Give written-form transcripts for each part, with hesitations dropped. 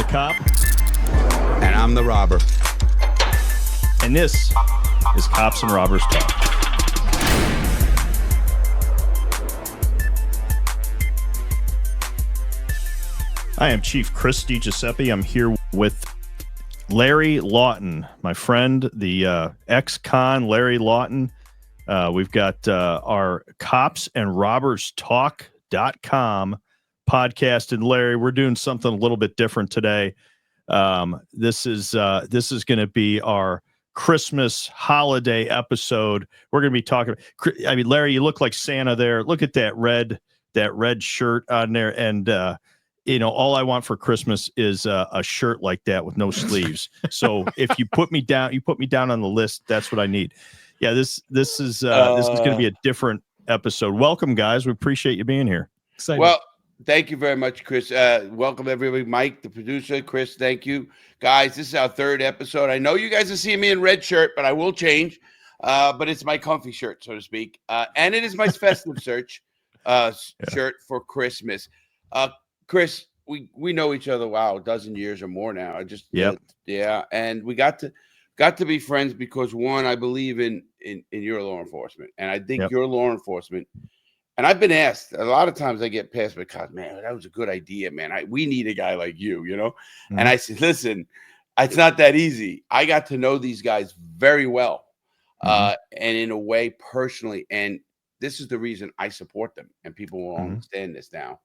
cop. And I'm the robber. And this is Cops and Robbers Talk. I am Chief Chris DiGiuseppi. I'm here with Larry Lawton, my friend, the ex-con Larry Lawton. We've got our Cops and Robbers Talk.com podcast. And Larry, we're doing something a little bit different today. This is going to be our Christmas holiday episode. We're going to be talking. I mean, Larry, you look like Santa there. Look at that red shirt on there. And, all I want for Christmas is a shirt like that with no sleeves. So if you put me down on the list. That's what I need. Yeah, this is going to be a different episode. Welcome, guys. We appreciate you being here. Excited. Well, thank you very much, Chris. Welcome, everybody. Mike, the producer. Chris, thank you. Guys, this is our third episode. I know you guys are seeing me in red shirt, but I will change. But it's my comfy shirt, so to speak. And it is my festive shirt for Christmas. Chris, we know each other, a dozen years or more now. And we got to be friends because, one, I believe in your law enforcement, and I think your law enforcement. And I've been asked a lot of times. I get passed because, man, that was a good idea, man. We need a guy like you, Mm-hmm. And I said, listen, it's not that easy. I got to know these guys very well, and in a way personally. And this is the reason I support them, and people will understand this now.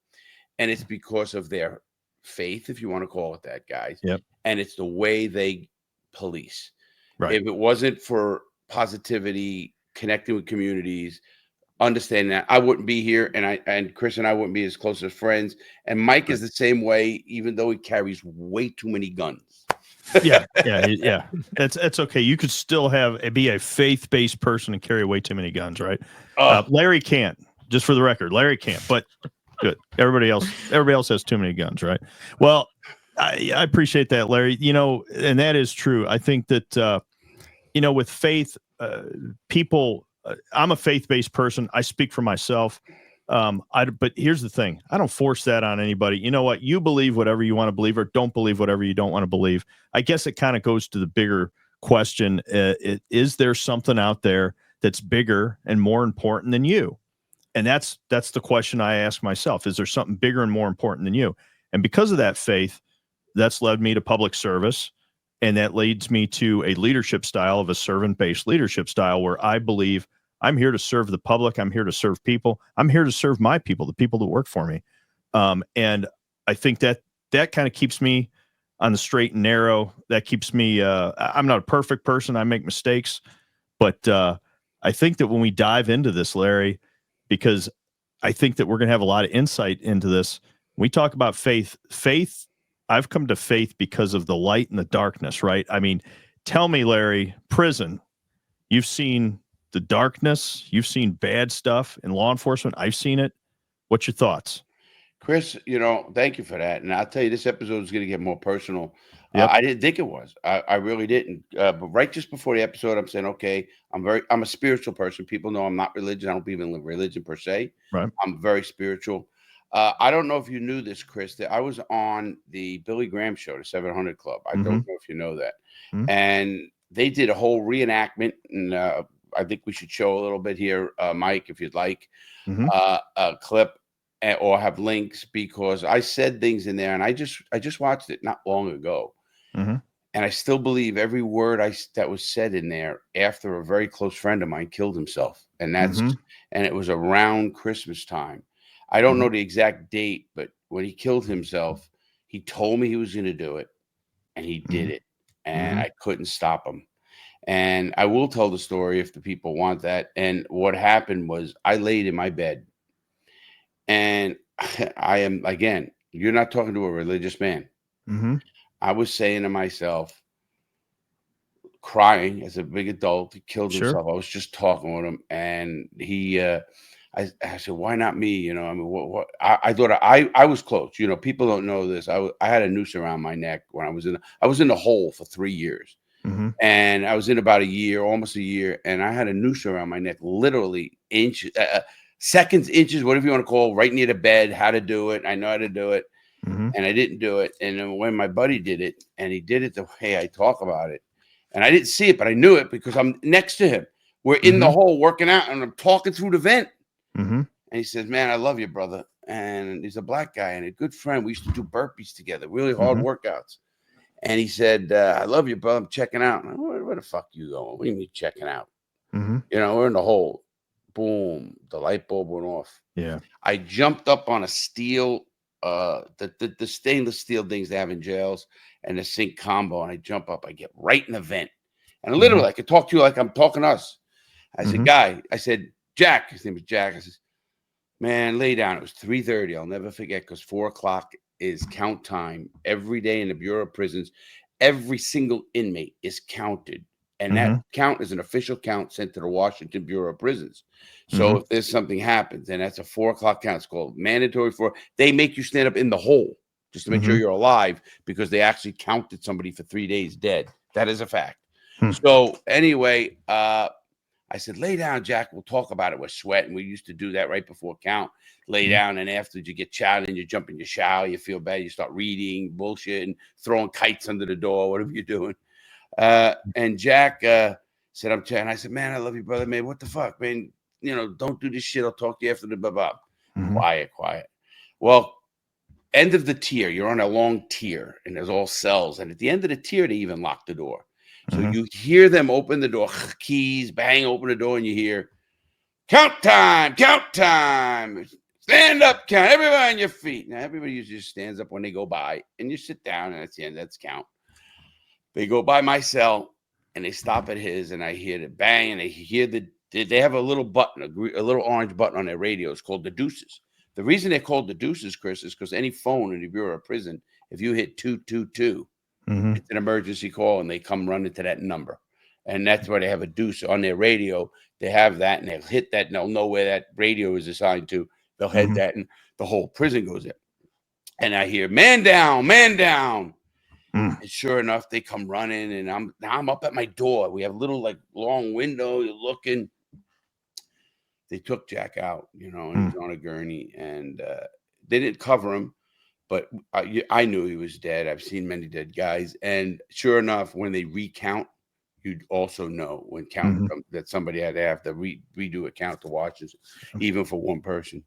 And it's because of their faith, if you want to call it that, guys. Yep. And it's the way they police. Right. If it wasn't for positivity, connecting with communities, understanding that, I wouldn't be here, and Chris and I wouldn't be as close as friends. And Mike is the same way, even though he carries way too many guns. Yeah. That's okay. You could still be a faith-based person and carry way too many guns, right? Larry can't. Just for the record, Larry can't. But good. Everybody else has too many guns, right? Well, I appreciate that, Larry. And that is true. I think that with faith, people. I'm a faith-based person. I speak for myself. But here's the thing. I don't force that on anybody. You know what? You believe whatever you want to believe, or don't believe whatever you don't want to believe. I guess it kind of goes to the bigger question. Is there something out there that's bigger and more important than you? And that's the question I ask myself. Is there something bigger and more important than you? And because of that faith, that's led me to public service. And that leads me to a leadership style of a servant-based leadership style where I believe I'm here to serve the public. I'm here to serve people. I'm here to serve my people, the people that work for me. And I think that kind of keeps me on the straight and narrow. That keeps me, I'm not a perfect person. I make mistakes. But I think that when we dive into this, Larry, because I think that we're going to have a lot of insight into this, when we talk about faith, I've come to faith because of the light and the darkness, right? I mean, tell me, Larry, prison, you've seen the darkness, you've seen bad stuff in law enforcement. I've seen it. What's your thoughts? Chris, thank you for that. And I'll tell you, this episode is going to get more personal. Yep. I didn't think it was. I really didn't. But right just before the episode, I'm saying, okay, I'm a spiritual person. People know I'm not religious. I don't believe in religion per se. Right. I'm very spiritual. I don't know if you knew this, Chris, that I was on the Billy Graham show, the 700 Club. I don't know if you know that. And they did a whole reenactment. And I think we should show a little bit here, Mike, if you'd like, a clip or have links, because I said things in there and I just watched it not long ago. And I still believe every word that was said in there after a very close friend of mine killed himself. And and it was around Christmas time. I don't know the exact date, but when he killed himself, he told me he was going to do it, and he did it, and I couldn't stop him. And I will tell the story if the people want that. And what happened was I laid in my bed, and I am, again, you're not talking to a religious man. I was saying to myself, crying as a big adult, he killed himself. I was just talking with him, and I said, why not me? I mean, what? I thought I was close. People don't know this. I had a noose around my neck when I was in the hole for 3 years. And I was in about almost a year. And I had a noose around my neck, literally inches, seconds, inches, whatever you want to call it, right near the bed, how to do it. I know how to do it. and I didn't do it. And then when my buddy did it, and he did it the way I talk about it, and I didn't see it, but I knew it because I'm next to him. We're in the hole working out, and I'm talking through the vent. And he says, "Man, I love you, brother." And he's a black guy and a good friend. We used to do burpees together, really hard workouts. And he said, "I love you, brother. I'm checking out." And I went, "Where the fuck you going? What do you mean checking out?" You know, we're in the hole. Boom, the light bulb went off. Yeah. I jumped up on a steel, the stainless steel things they have in jails, and the sink combo, and I jump up. I get right in the vent, and literally I could talk to you like I'm talking to us. I said, "Guy," I said, "Jack," his name was Jack. I said, "Man, lay down." It was 3:30. I'll never forget, because 4:00 is count time every day in the Bureau of Prisons. Every single inmate is counted. And that count is an official count sent to the Washington Bureau of Prisons. So if there's something happens, and that's a 4:00 count, it's called mandatory they make you stand up in the hole just to make sure you're alive, because they actually counted somebody for 3 days dead. That is a fact. So anyway, I said, "Lay down, Jack. We'll talk about it." We're sweating. We used to do that right before count. Lay down, and after you get shouted and you jump in your shower, you feel bad. You start reading bullshit and throwing kites under the door, whatever you're doing. And Jack said, "I'm chatting." I said, "Man, I love you, brother. Man, what the fuck, man? You know, don't do this shit. I'll talk to you after the blah." Quiet. Well, end of the tier. You're on a long tier, and there's all cells. And at the end of the tier, they even lock the door. So you hear them open the door, keys, bang, open the door, and you hear, count time, stand up, count, everybody on your feet. Now, everybody usually just stands up when they go by, and you sit down, and that's the end, that's count. They go by my cell, and they stop at his, and I hear the bang, and they hear they have a little button, a little orange button on their radio. It's called the deuces. The reason they're called the deuces, Chris, is because any phone in the Bureau of Prison, if you hit 222, it's an emergency call, and they come running to that number. And that's why they have a deuce on their radio. They have that, and they'll hit that, and they'll know where that radio is assigned to. They'll head that, and the whole prison goes there. And I hear, "Man down, man down." And sure enough, they come running, and I'm up at my door. We have a little long window. You're looking. They took Jack out, you know, and he's on a gurney, and they didn't cover him. But I knew he was dead. I've seen many dead guys. And sure enough, when they recount, you'd also know when count that somebody had to have to redo a count to watch it, even for one person.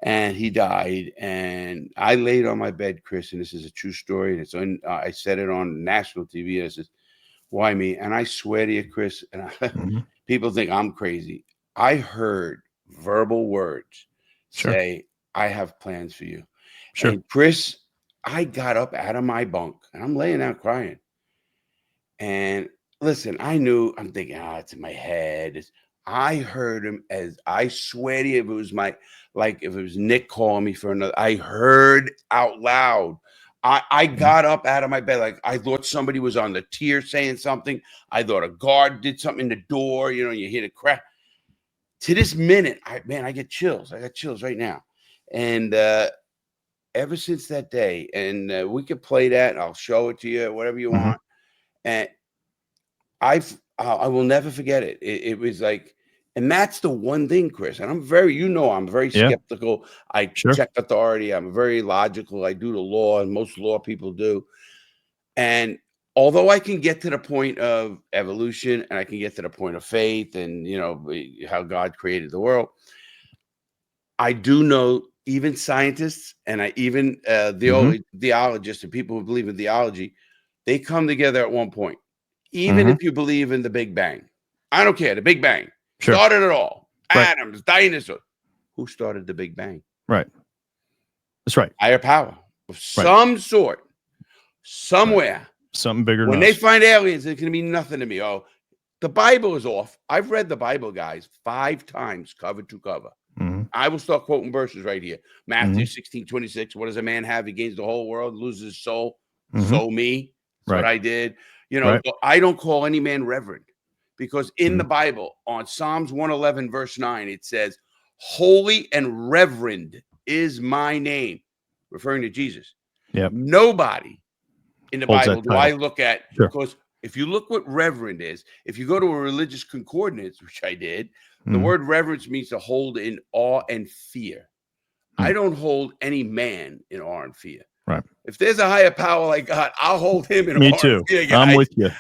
And he died. And I laid on my bed, Chris, and this is a true story. And I said it on national TV. And I said, "Why me?" And I swear to you, Chris, and people think I'm crazy. I heard verbal words say, "I have plans for you." And Chris, I got up out of my bunk, and I'm laying out crying. And listen, I'm thinking, it's in my head. I heard him, as I swear to you, if it was Nick calling me for another, I heard out loud. I got up out of my bed. Like, I thought somebody was on the tier saying something. I thought a guard did something in the door, you know, you hear the crack. To this minute, I get chills. I got chills right now. And, ever since that day, and we could play that, and I'll show it to you, whatever you want. And I will never forget it. It was like, and that's the one thing, Chris. And I'm very skeptical. I check authority. I'm very logical. I do the law, and most law people do. And although I can get to the point of evolution, and I can get to the point of faith, and you know how God created the world, I do know. Even scientists, and even theologists, and people who believe in theology, they come together at one point. Even if you believe in the Big Bang, I don't care. The Big Bang started it all. Atoms, dinosaurs. Who started the Big Bang? Right. That's right. Higher power of some sort, somewhere. Something bigger. When they find aliens, it's going to mean nothing to me. Oh, the Bible is off. I've read the Bible, guys, 5 times, cover to cover. I will start quoting verses right here. Matthew 16:26. What does a man have? He gains the whole world, loses his soul. So me. That's what I did. You know, I don't call any man reverend, because in the Bible, on Psalms 111, verse 9, it says, "Holy and reverend is my name," referring to Jesus. Nobody in the Bible do I look at, because if you look what reverend is, if you go to a religious concordance, which I did, the word reverence means to hold in awe and fear. I don't hold any man in awe and fear. Right. If there's a higher power like God, I'll hold him in. Me too. I'm with you.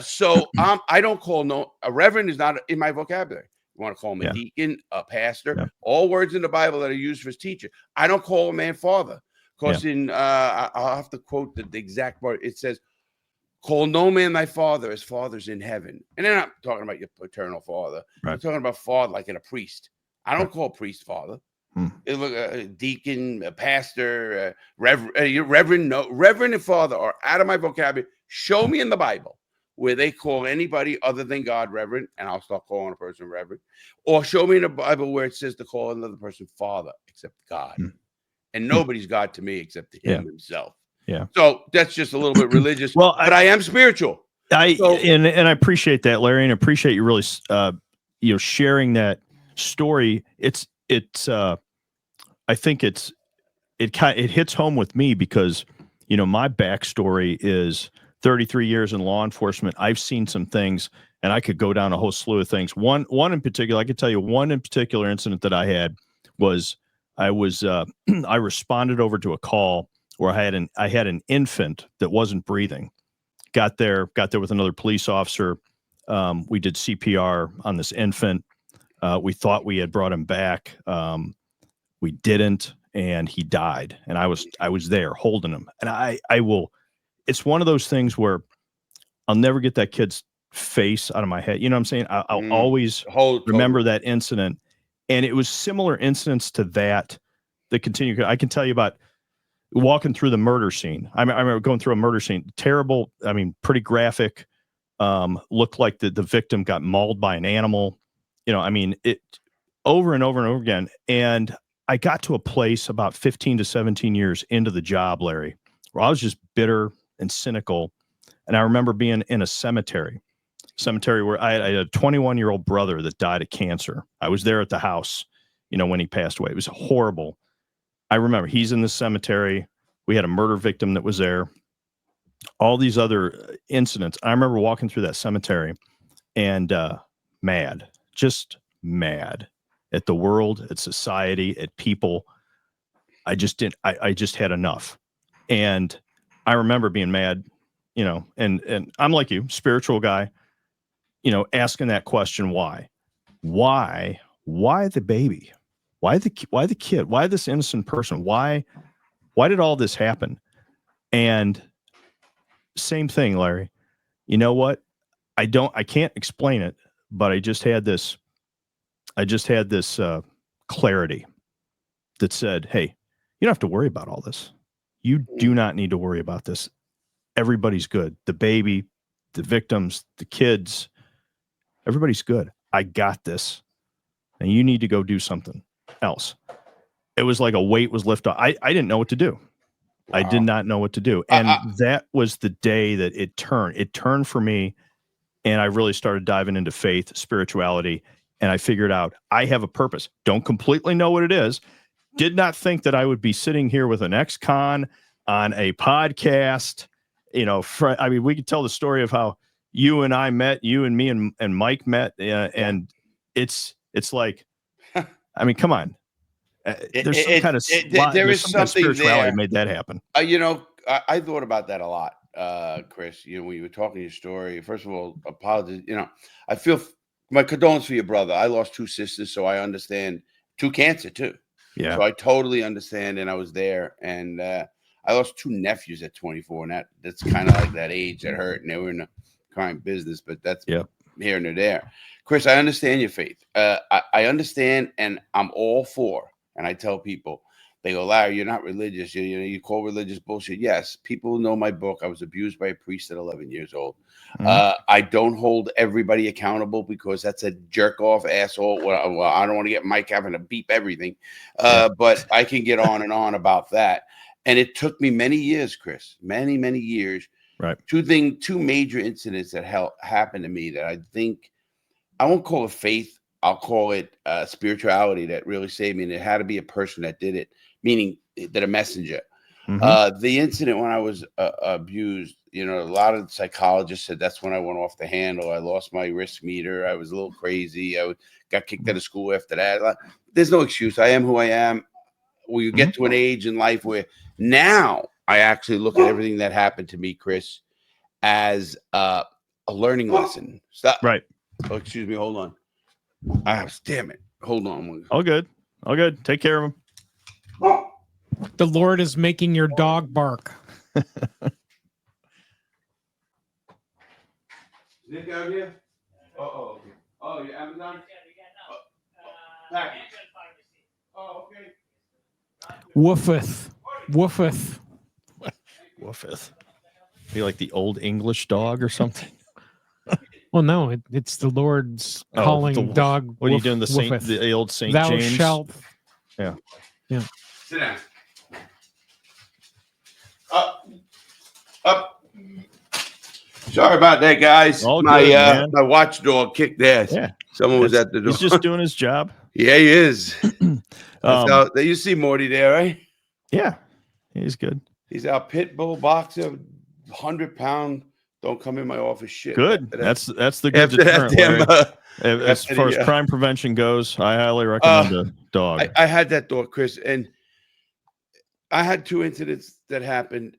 So I don't call a reverend is not in my vocabulary. You want to call him a deacon, a pastor, all words in the Bible that are used for his teacher. I don't call a man father, because I'll have to quote the exact word. It says, "Call no man thy father, as father's in heaven." And then I'm talking about your paternal father. Right. I'm talking about father like in a priest. I don't call priest father. Look, a deacon, a pastor, reverend, no, reverend and father are out of my vocabulary. Show me in the Bible where they call anybody other than God reverend, and I'll start calling a person reverend. Or show me in the Bible where it says to call another person father except God. And nobody's God to me except him himself. Yeah. So that's just a little bit religious. Well, but I am spiritual. And I appreciate that, Larry, and appreciate you really sharing that story. I think it hits home with me because, my backstory is 33 years in law enforcement. I've seen some things, and I could go down a whole slew of things. One in particular, I could tell you one in particular incident that I had was I responded over to a call where I had an infant that wasn't breathing. Got there with another police officer. We did CPR on this infant. We thought we had brought him back. We didn't, and he died. And I was there holding him. And I will. It's one of those things where I'll never get that kid's face out of my head. You know what I'm saying? I'll always remember that incident. And it was similar incidents to that continue. I can tell you about walking through the murder scene. I remember going through a murder scene. Terrible. I mean, pretty graphic. Looked like the victim got mauled by an animal. It over and over and over again. And I got to a place about 15 to 17 years into the job, Larry, where I was just bitter and cynical. And I remember being in a cemetery where I had a 21-year-old brother that died of cancer. I was there at the house, when he passed away. It was horrible. I remember he's in the cemetery. We had a murder victim that was there. All these other incidents. I remember walking through that cemetery and just mad at the world, at society, at people. I just had enough. And I remember being mad, and I'm like you, spiritual guy, asking that question, why the baby? Why the kid? Why this innocent person? Why did all this happen? And same thing, Larry. You know what? I can't explain it, but I just had this clarity that said, hey, you don't have to worry about all this. You do not need to worry about this. Everybody's good. The baby, the victims, the kids, everybody's good. I got this. And you need to go do something else. It was like a weight was lifted off. I didn't know what to do. Wow. I did not know what to do. And that was the day that it turned. It turned for me. And I really started diving into faith, spirituality. And I figured out I have a purpose. Don't completely know what it is. Did not think that I would be sitting here with an ex-con on a podcast. We could tell the story of how you and I met, you and me and Mike met. And it's like, come on. There's some kind of spirituality there. Made that happen. I thought about that a lot, Chris. When you were talking your story, first of all, apologies. I feel my condolence for your brother. I lost 2 sisters, so I understand. 2 cancer too. Yeah. So I totally understand, and I was there. And I lost 2 nephews at 24, and that's kind of like that age that hurt. And they were in the crime business, but that's here and there. Chris, I understand your faith. I understand, and I'm all for. And I tell people, they go, Larry, you're not religious. You call religious bullshit. Yes, people know my book. I was abused by a priest at 11 years old. I don't hold everybody accountable because that's a jerk off asshole. Well, I don't want to get Mike having to beep everything. But I can get on and on about that. And it took me many years, Chris, many, many years. Right. 2 major incidents that happened to me that I think, I won't call it faith. I'll call it spirituality that really saved me. And it had to be a person that did it, meaning that a messenger. The incident when I was abused, a lot of psychologists said that's when I went off the handle. I lost my risk meter. I was a little crazy. I got kicked out of school after that. There's no excuse. I am who I am. Well, you get to an age in life where now I actually look at everything that happened to me, Chris, as a learning lesson. Stop. Right. Oh, excuse me. Hold on. Damn it. Hold on. All good. All good. Take care of him. The Lord is making your dog bark. Nick out here? Oh, okay. Oh, you Amazon? Package. Oh, okay. Woofeth. Woofeth. Woofeth. Be like the old English dog or something. Well, no, it's the Lord's calling dog. What are you doing? The old Saint Thou James? shalt. Yeah. Yeah. Sit down. Up. Sorry about that, guys. All my good, man. my watchdog kicked ass. Yeah. Someone was at the door. He's just doing his job. Yeah, he is. You see Morty there, right? Yeah. He's good. He's our pit bull boxer, 100-pound. Don't come in my office shit. Good. That's the good deterrent. As far as crime prevention goes, I highly recommend a dog. I had that dog, Chris, and I had 2 incidents that happened.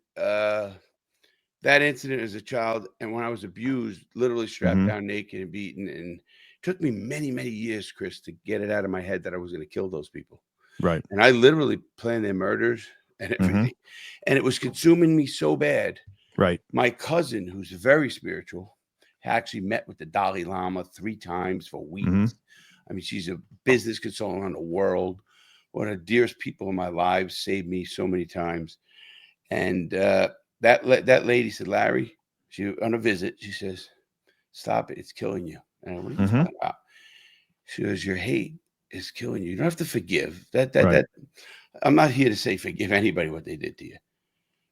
That incident as a child, and when I was abused, literally strapped down naked and beaten, and it took me many, many years, Chris, to get it out of my head that I was going to kill those people. Right. And I literally planned their murders and everything, and it was consuming me so bad. Right. My cousin, who's very spiritual, actually met with the Dalai Lama 3 times for weeks. I mean, she's a business consultant around the world. One of the dearest people in my life, saved me so many times. And that lady said, Larry, she on a visit, she says, stop it, it's killing you. And I went, what are you talking about? She goes, your hate is killing you. You don't have to forgive. That I'm not here to say forgive anybody what they did to you,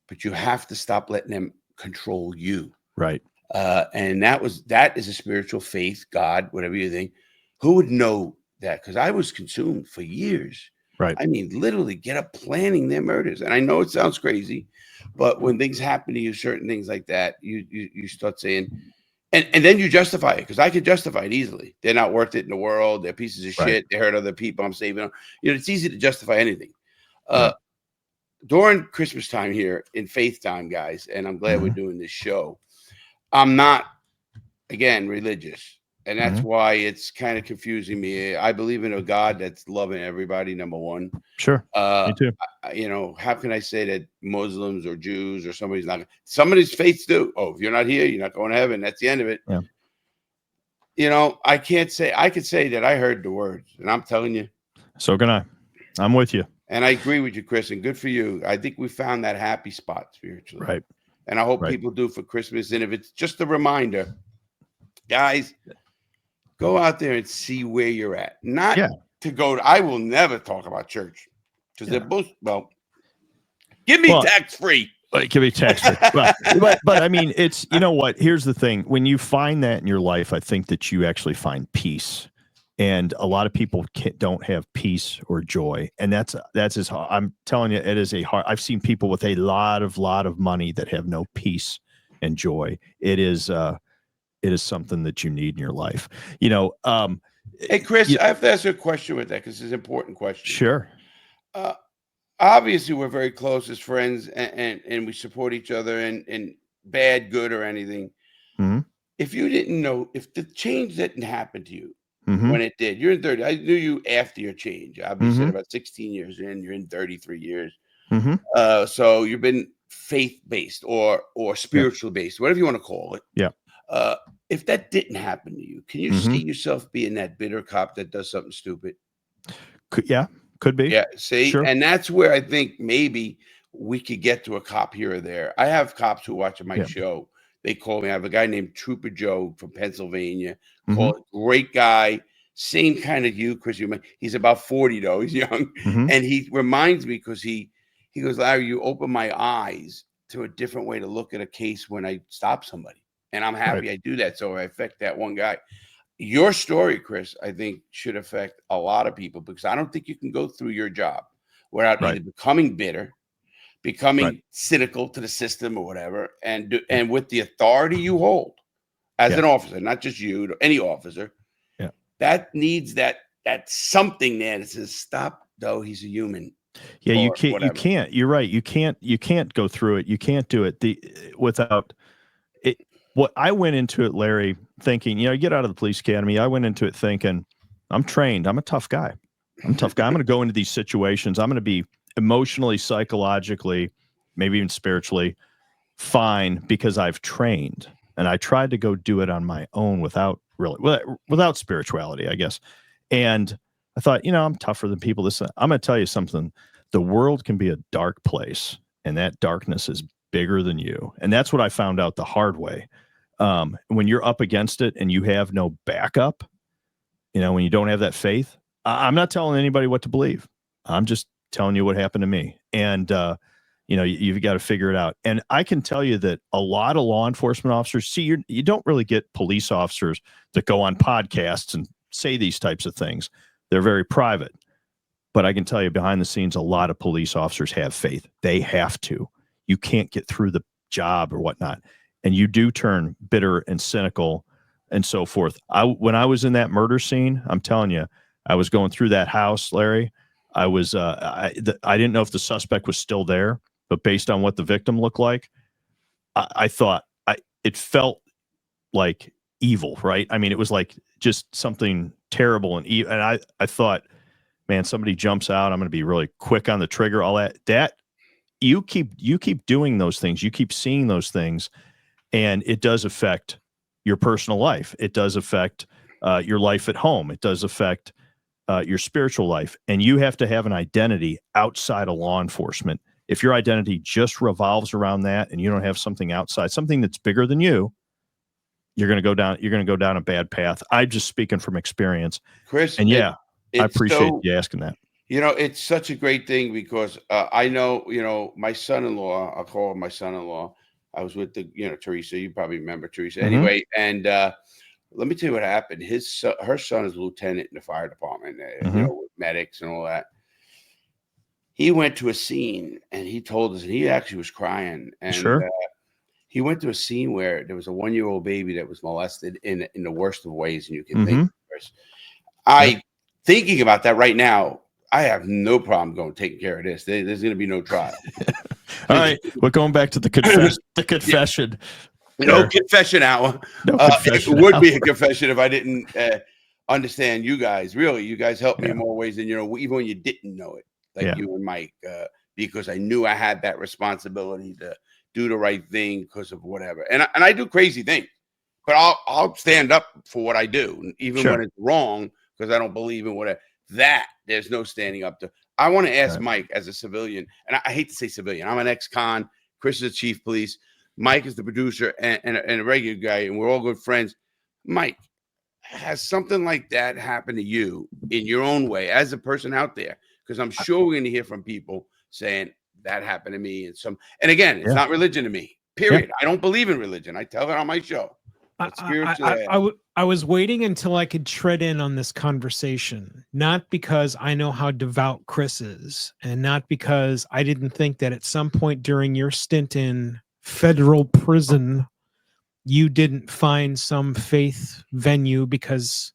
but you have to stop letting them control you. Right. And that is a spiritual faith, God, whatever you think. Who would know that? Because I was consumed for years. Right. I mean, literally get up planning their murders. And I know it sounds crazy, but when things happen to you, certain things like that, you start saying, and then you justify it, because I could justify it easily. They're not worth it in the world. They're pieces of shit. They hurt other people. I'm saving them. You know, it's easy to justify anything. During Christmas time here in faith time, guys, and I'm glad we're doing this show. I'm not, again, religious. And that's why it's kind of confusing me. I believe in a God that's loving everybody, number one. Sure. Me too. You know, how can I say that Muslims or Jews or somebody's not? Somebody's faiths do. Oh, if you're not here, you're not going to heaven. That's the end of it. Yeah. You know, I can't say. I could say that I heard the words, and I'm telling you. So can I. I'm with you. And I agree with you, Chris, and good for you. I think we found that happy spot spiritually. Right. And I hope people do for Christmas. And if it's just a reminder, guys, go out there and see where you're at. Not to go to, I will never talk about church because they're both, well, give me tax-free. It can be tax-free. but I mean, it's, you know what? Here's the thing. When you find that in your life, I think that you actually find peace. And a lot of people don't have peace or joy. And that's as hard. I'm telling you, it is a hard. I've seen people with a lot of money that have no peace and joy. It is something that you need in your life. You know, hey, Chris, I have to ask you a question with that because it's an important question. Sure. Obviously, we're very close as friends and we support each other and bad, good, or anything. If you didn't know, if the change didn't happen to you, when it did, you're in 30. I knew you after your change. Obviously, about 16 years in, you're in 33 years. So you've been faith-based or spiritual-based, whatever you want to call it. Yeah. If that didn't happen to you, can you see yourself being that bitter cop that does something stupid? Could be. Yeah. See, sure. And that's where I think maybe we could get to a cop here or there. I have cops who watch my show. They call me. I have a guy named Trooper Joe from Pennsylvania. Great guy. Same kind of you, Chris. He's about 40 though. He's young, and he reminds me because he goes, Larry, you open my eyes to a different way to look at a case when I stop somebody, and I'm happy I do that. So I affect that one guy. Your story, Chris, I think should affect a lot of people because I don't think you can go through your job without either becoming bitter, becoming cynical to the system or whatever, and with the authority you hold as an officer, not just you, any officer, that needs that something there that says, stop, though, he's a human. Yeah, you can't. Whatever. You can't. You're right. You can't go through it. You can't do it without it. What I went into it, Larry, thinking, you get out of the police academy. I went into it thinking, I'm trained. I'm a tough guy. I'm a tough guy. I'm going to go into these situations. I'm going to be emotionally, psychologically, maybe even spiritually fine because I've trained. And I tried to go do it on my own without spirituality, I guess. And I thought, I'm tougher than people. I'm going to tell you something. The world can be a dark place, and that darkness is bigger than you. And that's what I found out the hard way. When you're up against it and you have no backup, when you don't have that faith, I'm not telling anybody what to believe. I'm just telling you what happened to me. And, you've got to figure it out. And I can tell you that a lot of law enforcement officers, you don't really get police officers that go on podcasts and say these types of things. They're very private. But I can tell you behind the scenes, a lot of police officers have faith. They have to. You can't get through the job or whatnot. And you do turn bitter and cynical and so forth. When I was in that murder scene, I'm telling you, I was going through that house, Larry. I was, I didn't know if the suspect was still there, but based on what the victim looked like, I thought it felt like evil, right? I mean, it was like just something terrible and evil. And I thought, man, somebody jumps out, I'm going to be really quick on the trigger, all that you keep doing those things. You keep seeing those things, and it does affect your personal life. It does affect your life at home. It does affect your spiritual life. And you have to have an identity outside of law enforcement. If your identity just revolves around that and you don't have something outside, something that's bigger than you, you're going to go down a bad path. I'm just speaking from experience, Chris. And I appreciate you asking that. It's such a great thing because I know, my son-in-law, I'll call him my son-in-law. I was with Teresa. You probably remember Teresa. Mm-hmm. Anyway, and let me tell you what happened. Her son is a lieutenant in the fire department, with medics and all that. He went to a scene and he told us, and he actually was crying. And sure. He went to a scene where there was a 1-year-old baby that was molested in the worst of ways you can think. Thinking about that right now, I have no problem taking care of this. There's going to be no trial. All right, we're going back to the confession. No confession hour. No confession it would be a confession if I didn't understand you guys. Really, you guys helped me in more ways than even when you didn't know it, like you and Mike, because I knew I had that responsibility to do the right thing because of whatever. And I do crazy things, but I'll stand up for what I do, even when it's wrong, because I don't believe in whatever. That there's no standing up to. I want to ask Mike as a civilian, and I hate to say civilian. I'm an ex-con. Chris is the chief police. Mike is the producer and a regular guy, and we're all good friends. Mike, has something like that happened to you in your own way as a person out there? Because I'm sure we're going to hear from people saying that happened to me. And again, it's not religion to me, period. I don't believe in religion. I tell it on my show. I was waiting until I could tread in on this conversation, not because I know how devout Chris is, and not because I didn't think that at some point during your stint in federal prison, you didn't find some faith venue, because,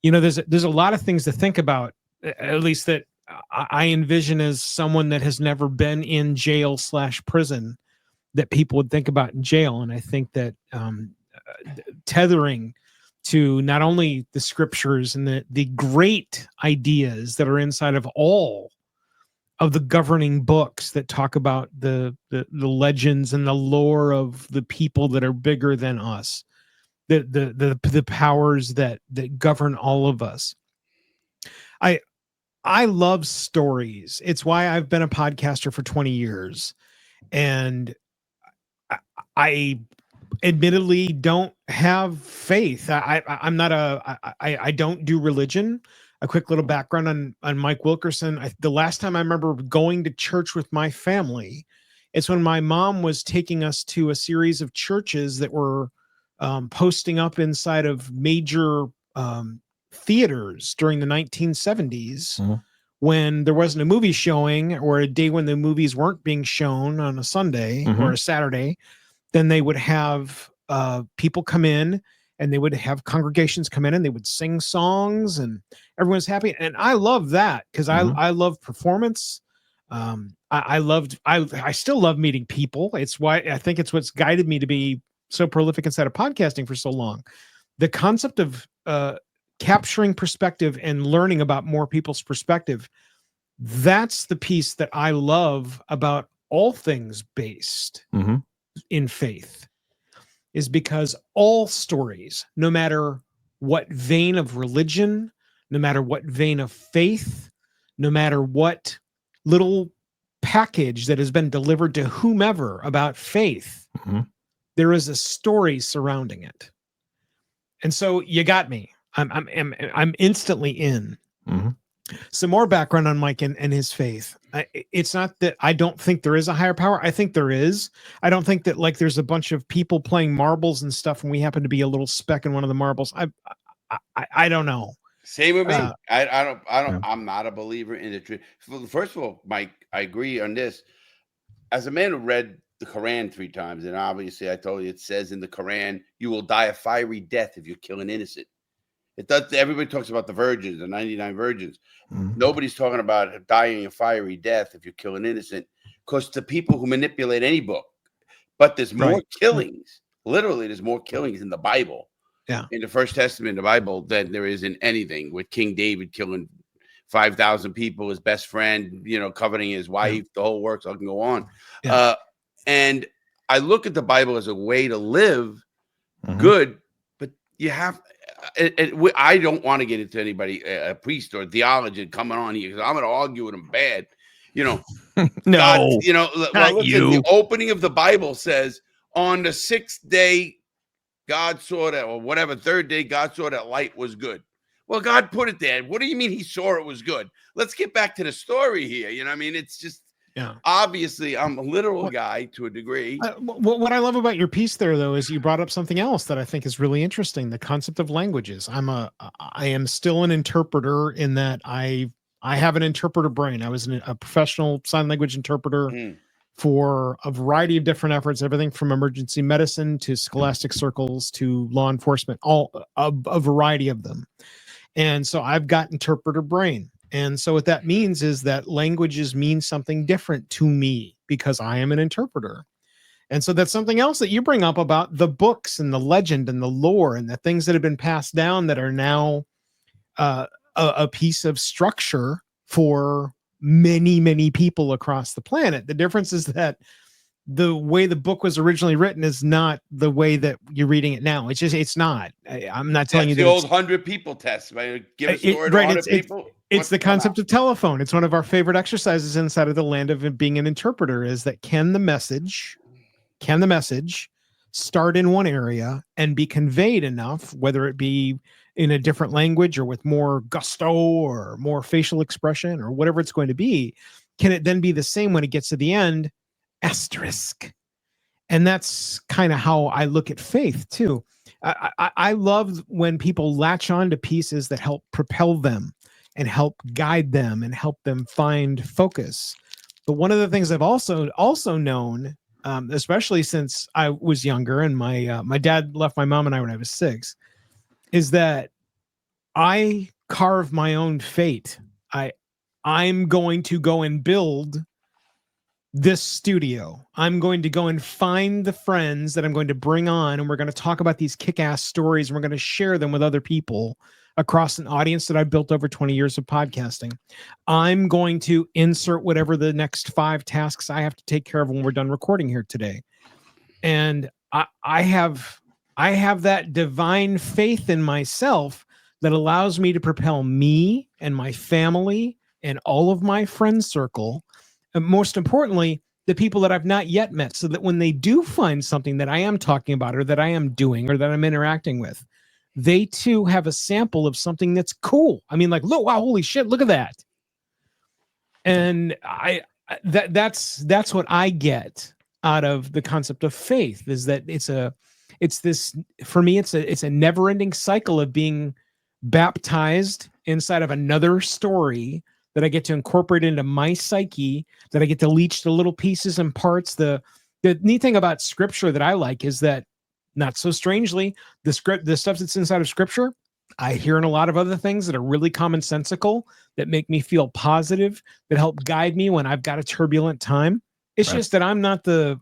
there's a lot of things to think about, at least that I envision as someone that has never been in jail/prison, that people would think about in jail. And I think that, tethering to not only the scriptures and the great ideas that are inside of all of the governing books that talk about the legends and the lore of the people that are bigger than us, the powers that govern all of us. I love stories. It's why I've been a podcaster for 20 years. And I admittedly don't have faith. I'm not I don't do religion. A quick little background on Mike Wilkerson. The last time I remember going to church with my family, it's when my mom was taking us to a series of churches that were posting up inside of major theaters during the 1970s, when there wasn't a movie showing, or a day when the movies weren't being shown on a Sunday or a Saturday. Then they would have people come in, and they would have congregations come in, and they would sing songs, and everyone's happy. And I love that, because I love performance. I still love meeting people. It's why I think it's what's guided me to be so prolific inside of podcasting for so long. The concept of capturing perspective and learning about more people's perspective, that's the piece that I love about all things based in faith, is because all stories, no matter what vein of religion, no matter what vein of faith, no matter what little package that has been delivered to whomever about faith, there is a story surrounding it. And so you got me. I'm instantly in. Some more background on Mike and his faith. It's not that I don't think there is a higher power. I think there is. I don't think that like there's a bunch of people playing marbles and stuff, and we happen to be a little speck in one of the marbles. I don't know. Same with me. I'm not a believer in the truth. First of all, Mike, I agree on this. As a man who read the Quran 3 times, and obviously I told you it says in the Quran, you will die a fiery death if you kill an innocent. It does. Everybody talks about the virgins, the 99 virgins. Nobody's talking about dying a fiery death if you kill an innocent, because the people who manipulate any book. But there's more killings. Literally, there's more killings in the Bible. Yeah. In the First Testament, the Bible, than there is in anything, with King David killing 5,000 people, his best friend, coveting his wife, the whole works. I can go on. Yeah. And I look at the Bible as a way to live good, but you have. I don't want to get into anybody, a priest or a theologian coming on here, because I'm going to argue with them bad. No, God, not you. The opening of the Bible says, on the 6th day, God saw that, or whatever, 3rd day, God saw that light was good. Well, God put it there. What do you mean he saw it was good? Let's get back to the story here. It's just, obviously I'm a literal guy to a degree. What I love about your piece there, though, is you brought up something else that I think is really interesting. The concept of languages. I am still an interpreter in that I have an interpreter brain. I was a professional sign language interpreter for a variety of different efforts, everything from emergency medicine to scholastic circles to law enforcement, a variety of them. And so I've got interpreter brain. And so what that means is that languages mean something different to me because I am an interpreter. And so that's something else that you bring up about the books and the legend and the lore and the things that have been passed down that are now a piece of structure for many, many people across the planet. The difference is that the way the book was originally written is not the way that you're reading it now. It's not. I'm not telling you that the old 100 people test. Right? Give a story to 100 people. It's the concept of telephone. It's one of our favorite exercises inside of the land of being an interpreter, is that can the message start in one area and be conveyed enough, whether it be in a different language or with more gusto or more facial expression or whatever it's going to be, can it then be the same when it gets to the end? Asterisk. And that's kind of how I look at faith too. I love when people latch on to pieces that help propel them and help guide them and help them find focus. But one of the things I've also known, especially since I was younger and my dad left my mom and I when I was 6, is that I carve my own fate. I'm going to go and build this studio. I'm going to go and find the friends that I'm going to bring on, and we're going to talk about these kick-ass stories, and we're going to share them with other people across an audience that I've built over 20 years of podcasting. I'm going to insert whatever the next 5 tasks I have to take care of when we're done recording here today. And I have that divine faith in myself that allows me to propel me and my family and all of my friend circle, and most importantly, the people that I've not yet met, so that when they do find something that I am talking about or that I am doing or that I'm interacting with, they too have a sample of something that's cool. I mean, like, look, wow, holy shit, look at that. And that's what I get out of the concept of faith, is that it's a never-ending cycle of being baptized inside of another story that I get to incorporate into my psyche, that I get to leech the little pieces and parts. The neat thing about scripture that I like is that, not so strangely, the stuff that's inside of scripture I hear in a lot of other things that are really commonsensical, that make me feel positive, that help guide me when I've got a turbulent time. It's Right. just that I'm not the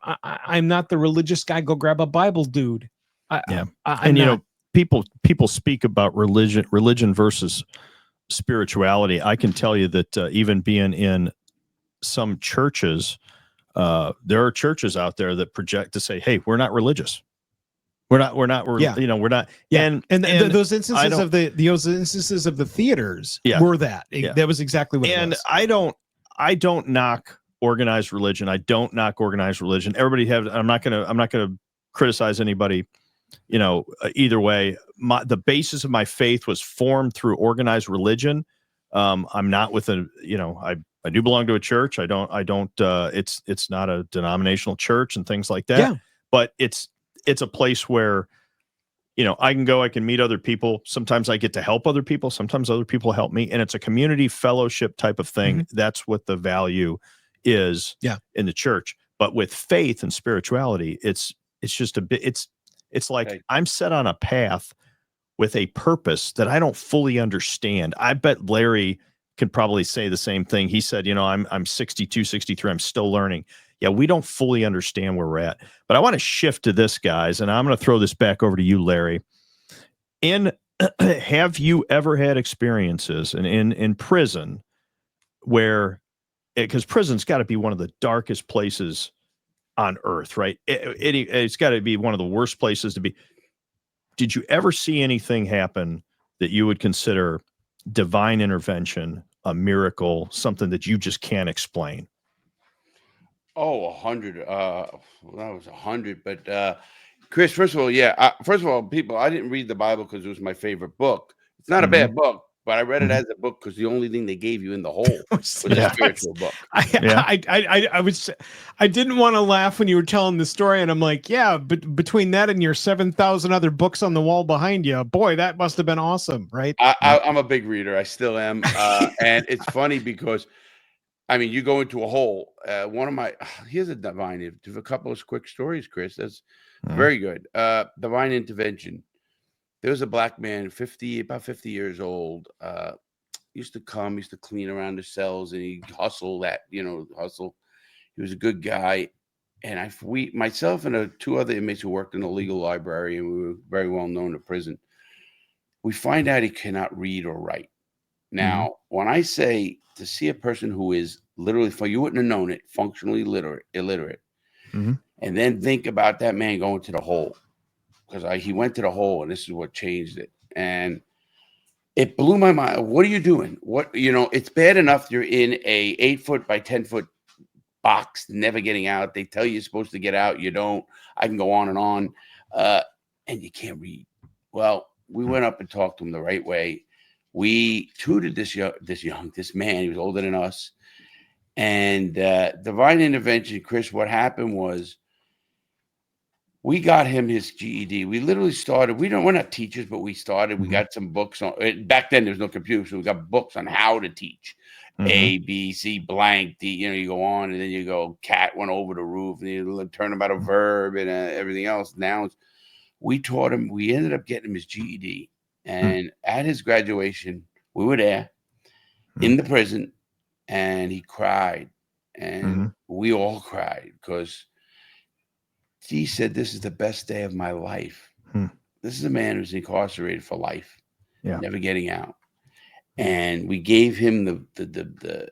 religious guy. Go grab a Bible, dude. And you know, people speak about religion versus spirituality. I can tell you that even being in some churches, there are churches out there that project to say, "Hey, we're not religious. We're not. We're Yeah. you know, we're not." Yeah. And those I instances don't- of those instances of the theaters Yeah. were that. Yeah. That was exactly what it And was. I don't knock organized religion. I don't knock organized religion. Everybody have. I'm not gonna criticize anybody. You know, either way, the basis of my faith was formed through organized religion. I'm not with a. You know, I do belong to a church. I don't. It's not a denominational church and things like that. Yeah. But it's a place where, you know, I can go, I can meet other people. Sometimes I get to help other people. Sometimes other people help me. And it's a community fellowship type of thing. That's what the value is in the church. But with faith and spirituality, it's just a bit, it's like I'm set on a path with a purpose that I don't fully understand. I bet Larry can probably say the same thing. He said, you know, I'm 62, 63. I'm still learning. Yeah, we don't fully understand where we're at. But I want to shift to this, guys, and I'm going to throw this back over to you, Larry. Have you ever had experiences in prison where, because prison's got to be one of the darkest places on earth, right? It's got to be one of the worst places to be. Did you ever see anything happen that you would consider divine intervention, a miracle, something that you just can't explain? Oh, 100. Well, that was 100. But Chris, first of all, people, I didn't read the Bible because it was my favorite book. It's not a bad book, but I read it as a book because the only thing they gave you in the hole was a spiritual book. I didn't want to laugh when you were telling the story, and I'm like, yeah, but between that and your 7,000 other books on the wall behind you, boy, that must have been awesome, right? I'm a big reader. I still am. And it's funny because, I mean, you go into a hole. Here's a a couple of quick stories, Chris. That's very good. Divine intervention. There was a black man, about 50 years old. Used to clean around the cells, and he'd hustle. He was a good guy. And myself and two other inmates who worked in the legal library, and we were very well known in prison. We find out he cannot read or write. Now, when I say to see a person who is literally, you wouldn't have known it, functionally illiterate, and then think about that man going to the hole, because he went to the hole, and this is what changed it. And it blew my mind. What are you doing? It's bad enough you're in a 8-foot by 10-foot box, never getting out. They tell you you're supposed to get out. You don't. I can go on, and you can't read. Well, we went up and talked to him the right way. We tutored this man. He was older than us. And divine intervention, Chris, what happened was we got him his GED. We literally started. We're not teachers, but we started. We got some books on. Back then, there was no computer, so we got books on how to teach. A, B, C, blank, D. You go on, and then you go. Cat went over the roof, and you turn about a verb and everything else. Nouns. We taught him. We ended up getting him his GED, and at his graduation, we were there in the prison, and he cried, and we all cried because he said, "This is the best day of my life." This is a man who's incarcerated for life, never getting out. And we gave him the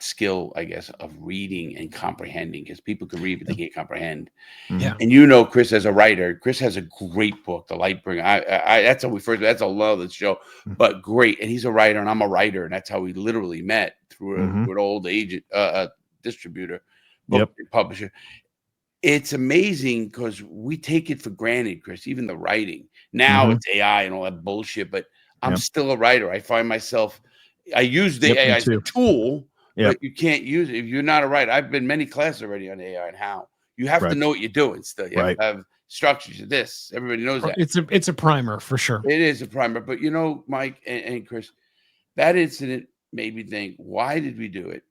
skill, I guess, of reading and comprehending, because people can read, but they can't comprehend. Yeah. And Chris, as a writer, Chris has a great book, The Lightbringer. That's how that's a love of the show, but great. And he's a writer, and I'm a writer, and that's how we literally met through an old agent, distributor, book publisher. It's amazing because we take it for granted, Chris, even the writing. Now it's AI and all that bullshit, but I'm still a writer. I find myself, I use the AI as a tool, but you can't use it if you're not a writer. I've been many classes already on AI and how. You have to know what you're doing still. You have to have structures of this. Everybody knows that. It's a primer for sure. It is a primer. But Mike and Chris, that incident made me think, why did we do it?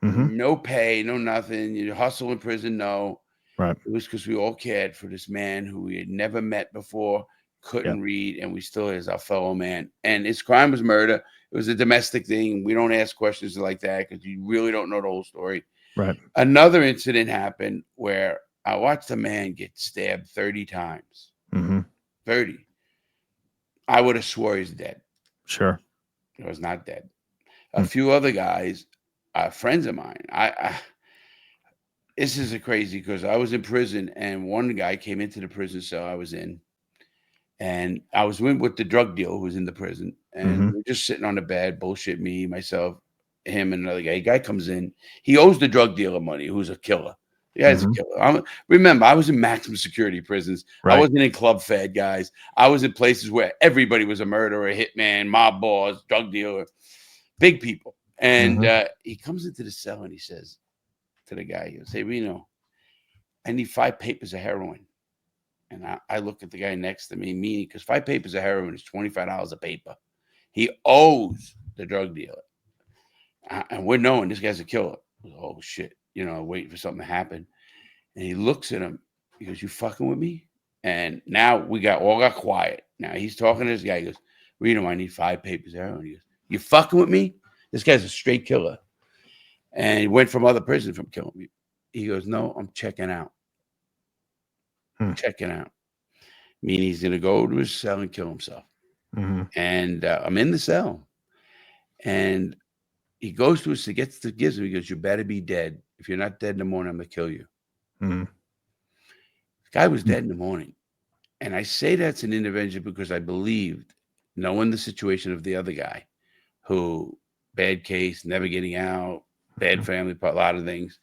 No pay, no nothing. You hustle in prison, no. Right. It was because we all cared for this man who we had never met before, couldn't read, and we still is our fellow man. And his crime was murder. It was a domestic thing. We don't ask questions like that because you really don't know the whole story. Right. Another incident happened where I watched a man get stabbed 30 times. 30. I would have swore he's dead. Sure. He was not dead. A few other guys, friends of mine. This is crazy because I was in prison, and one guy came into the prison cell I was in, and I was with the drug dealer who was in the prison, and we were just sitting on the bed, bullshit, me, myself, him, and another guy. A guy comes in. He owes the drug dealer money, who's a killer. The guy's a killer. Remember, I was in maximum security prisons. Right. I wasn't in club fed, guys. I was in places where everybody was a murderer, a hitman, mob boss, drug dealer, big people. And he comes into the cell and he says to the guy, he'll say, Reno, I need 5 papers of heroin. And I look at the guy next to me, meaning because 5 papers of heroin is $25 a paper. He owes the drug dealer. And we're knowing this guy's a killer. Oh, shit. Waiting for something to happen. And he looks at him. He goes, you fucking with me? And now we all got quiet. Now he's talking to this guy. He goes, Reno, I need 5 papers of heroin. He goes, you fucking with me? This guy's a straight killer. And he went from other prisons from killing me. He goes, no, I'm checking out. Checking out. Meaning he's going to go to his cell and kill himself. And I'm in the cell. And he goes to us, he gets to gives him. He goes, you better be dead. If you're not dead in the morning, I'm going to kill you. The guy was dead in the morning. And I say that's an intervention because I believed, knowing the situation of the other guy, who bad case, never getting out, bad family, a lot of things.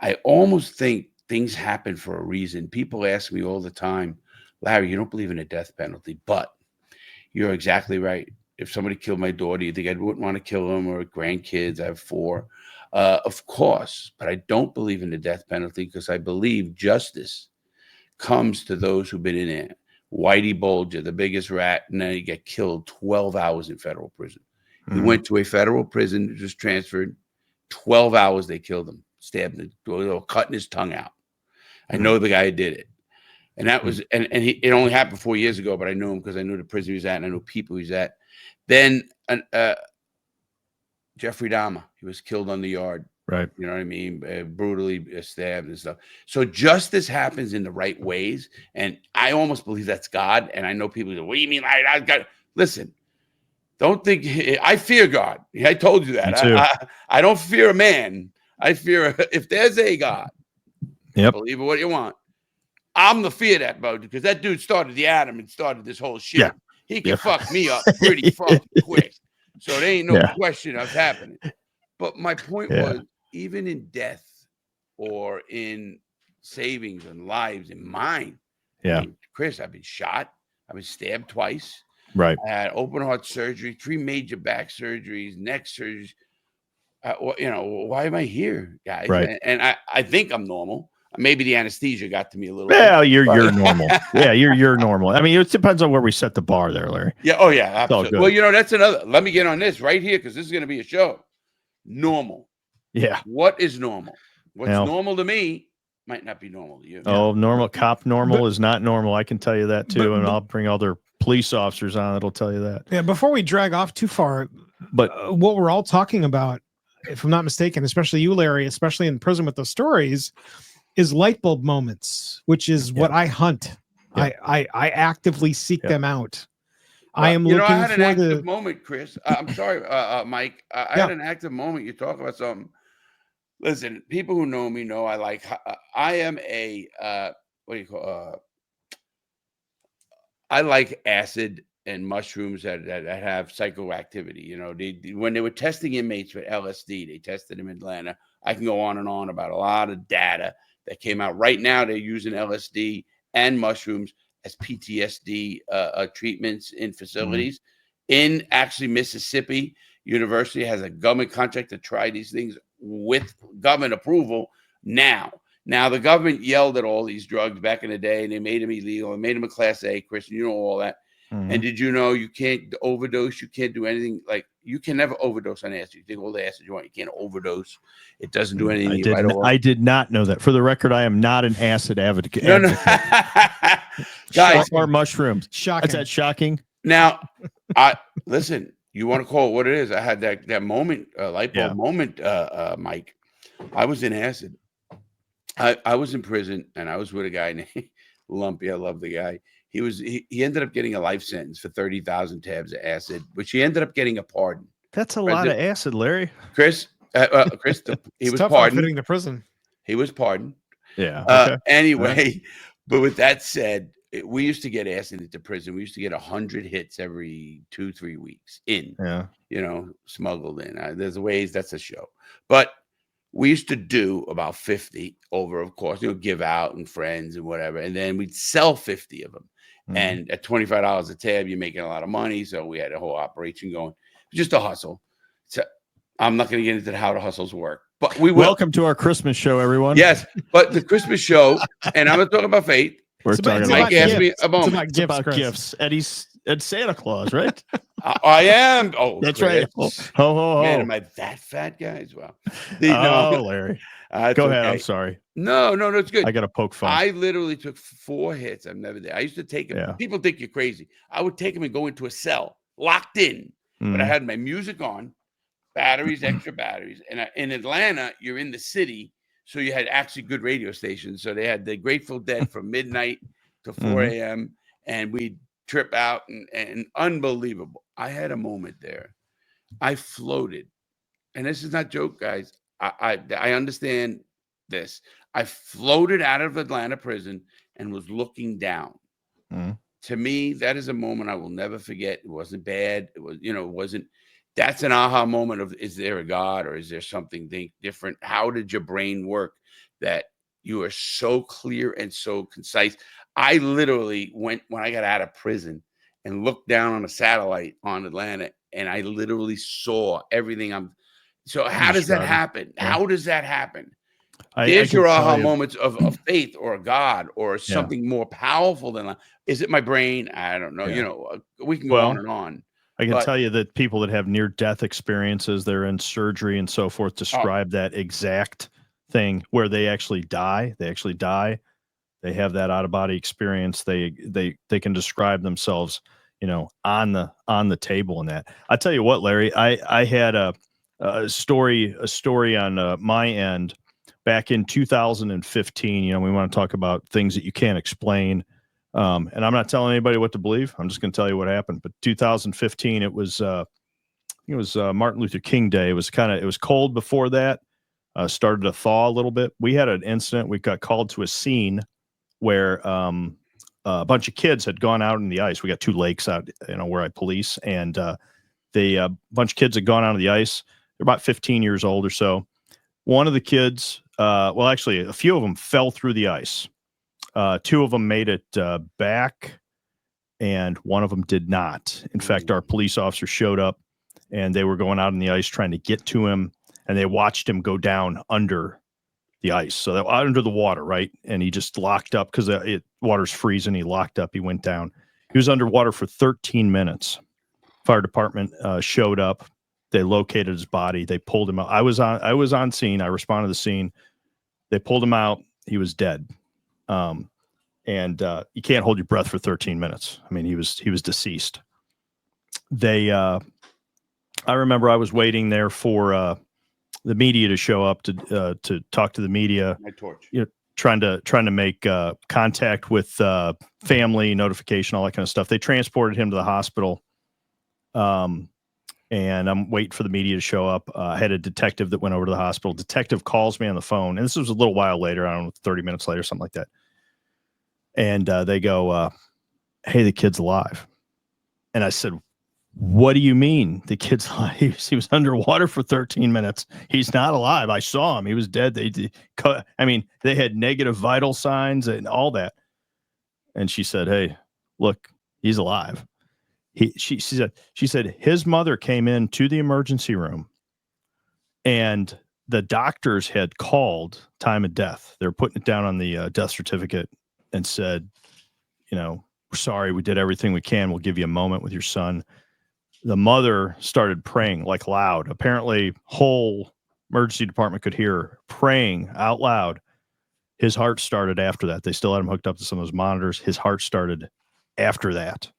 I almost think things happen for a reason. People ask me all the time, Larry, you don't believe in a death penalty, but you're exactly right. If somebody killed my daughter, you think I wouldn't want to kill them, or grandkids? I have 4. Of course, but I don't believe in the death penalty because I believe justice comes to those who've been in it. Whitey Bulger, the biggest rat, and then he got killed 12 hours in federal prison. He went to a federal prison, just transferred. 12 hours, they killed him, stabbed him, cutting his tongue out. I know the guy who did it. And that was, it only happened 4 years ago, but I knew him because I knew the prison he was at and I knew people he was at. Then Jeffrey Dahmer, he was killed on the yard. Right. You know what I mean? Brutally stabbed and stuff. So justice happens in the right ways. And I almost believe that's God. And I know people go, what do you mean? I got, listen, don't think, I fear God. I told you that. I don't fear a man. I fear, if there's a God, believe it what you want. I'm the fear that mode because that dude started the atom and started this whole shit. Yeah. He can fuck me up pretty fucking quick. So there ain't no question of happening. But my point was, even in death or in savings and lives in mine, I mean, Chris, I've been shot. I've been stabbed twice. Right. I had open heart surgery, 3 major back surgeries, neck surgeries. Why am I here, guys? Right. And I think I'm normal. Maybe the anesthesia got to me a little bit. You're normal. Yeah, you're normal. I mean, it depends on where we set the bar there, Larry. Yeah. Oh, yeah. Absolutely. Well, that's another. Let me get on this right here because this is going to be a show. Normal. Yeah. What is normal? What's normal to me might not be normal to you. Oh, normal cop normal is not normal. I can tell you that too. And I'll bring other police officers on that'll tell you that. Yeah. Before we drag off too far, but what we're all talking about, if I'm not mistaken, especially you, Larry, especially in prison with those stories, is light bulb moments, which is what I hunt. I actively seek them out. I am looking for I had an active moment, Chris. I'm sorry, Mike. I had an active moment. You talk about something. Listen, people who know me know I am a I like acid and mushrooms that have psychoactivity. When they were testing inmates with LSD, they tested them in Atlanta. I can go on and on about a lot of data that came out. Right now, they're using LSD and mushrooms as PTSD treatments in facilities. In actually Mississippi University has a government contract to try these things with government approval now. Now, the government yelled at all these drugs back in the day, and they made them illegal and made them a Class A, Christian. You know all that. And did you know you can't overdose? You can't do anything. Like, you can never overdose on acid. You take all the acid you want. You can't overdose. It doesn't do anything. I did not know that. For the record, I am not an acid advocate. No. Guys, or mushrooms. Shocking. Is that shocking? now, listen. You want to call it what it is? I had that moment, light bulb moment, Mike. I was in acid. I was in prison, and I was with a guy named Lumpy. I love the guy. He ended up getting a life sentence for 30,000 tabs of acid, which he ended up getting a pardon. That's a lot of acid, Larry. Chris, he was pardoned. Fitting the prison. He was pardoned. Yeah. Okay. Anyway, but with that said, we used to get acid into prison. We used to get 100 hits every 2-3 weeks in. Yeah. Smuggled in. There's ways that's a show, but we used to do about 50 over, of course, give out and friends and whatever, and then we'd sell 50 of them. Mm-hmm. And at $25 a tab, you're making a lot of money. So we had a whole operation going, just a hustle. So I'm not going to get into how the hustles work, but we will. Welcome to our Christmas show, everyone. Yes, but the Christmas show, and I'm going to talk about faith. We're talking Mike asked me a moment. It's about gifts. Eddie's Santa Claus, right? I am. Oh, that's right. Ho, ho, ho. Man, am I that fat, guys? Well, Larry. Go ahead. Okay. I'm sorry. No, it's good. I got to poke fun. I literally took 4 hits. I'm never there. I used to take them. Yeah. People think you're crazy. I would take them and go into a cell, locked in. But I had my music on, batteries, extra batteries. And in Atlanta, you're in the city. So you had actually good radio stations. So they had the Grateful Dead from midnight to 4 a.m. And we'd trip out and unbelievable. I had a moment there. I floated. And this is not joke, guys. I understand this. I floated out of Atlanta prison and was looking down. To me, that is a moment I will never forget. It wasn't bad. It was, it wasn't. That's an aha moment of, is there a God or is there something different? How did your brain work that you are so clear and so concise? I literally went, when I got out of prison, and looked down on a satellite on Atlanta, and I literally saw everything. So how does that happen? Yeah. How does that happen? There's your aha moments of faith or God or something more powerful than that. Is it my brain? I don't know. Yeah. We can go on and on. I can tell you that people that have near-death experiences, they're in surgery and so forth, describe that exact thing where they actually die. They actually die. They have that out-of-body experience. They can describe themselves, on the table and that. I tell you what, Larry, I had a story on my end back in 2015. We want to talk about things that you can't explain. And I'm not telling anybody what to believe. I'm just going to tell you what happened. But 2015, it was Martin Luther King Day. It was cold before that. Started to thaw a little bit. We had an incident. We got called to a scene where a bunch of kids had gone out in the ice. We got 2 lakes out, where I police, and a bunch of kids had gone out on the ice. They're about 15 years old or so. One of the kids, actually, a few of them fell through the ice. 2 of them made it back, and one of them did not. In fact, our police officer showed up, and they were going out on the ice trying to get to him, and they watched him go down under the ice. So that under the water, right? And he just locked up because water's freezing. He locked up. He went down. He was underwater for 13 minutes. Fire department showed up. They located his body. They pulled him out. I was on scene. I responded to the scene. They pulled him out. He was dead. And you can't hold your breath for 13 minutes. I mean, he was deceased. I remember I was waiting there for the media to show up to talk to the media. My torch. Trying to make contact with family, notification, all that kind of stuff. They transported him to the hospital. And I'm waiting for the media to show up. I had a detective that went over to the hospital. Detective calls me on the phone, and this was a little while later. I don't know, 30 minutes later, something like that. And they go, "Hey, the kid's alive." And I said, "What do you mean the kid's alive? He was underwater for 13 minutes. He's not alive. I saw him. He was dead. They had negative vital signs and all that." And she said, "Hey, look, he's alive." She said his mother came in to the emergency room, and the doctors had called time of death. They're putting it down on the death certificate and said, "We're sorry, we did everything we can. We'll give you a moment with your son." The mother started praying like loud. Apparently, whole emergency department could hear her praying out loud. His heart started after that. They still had him hooked up to some of those monitors. His heart started after that.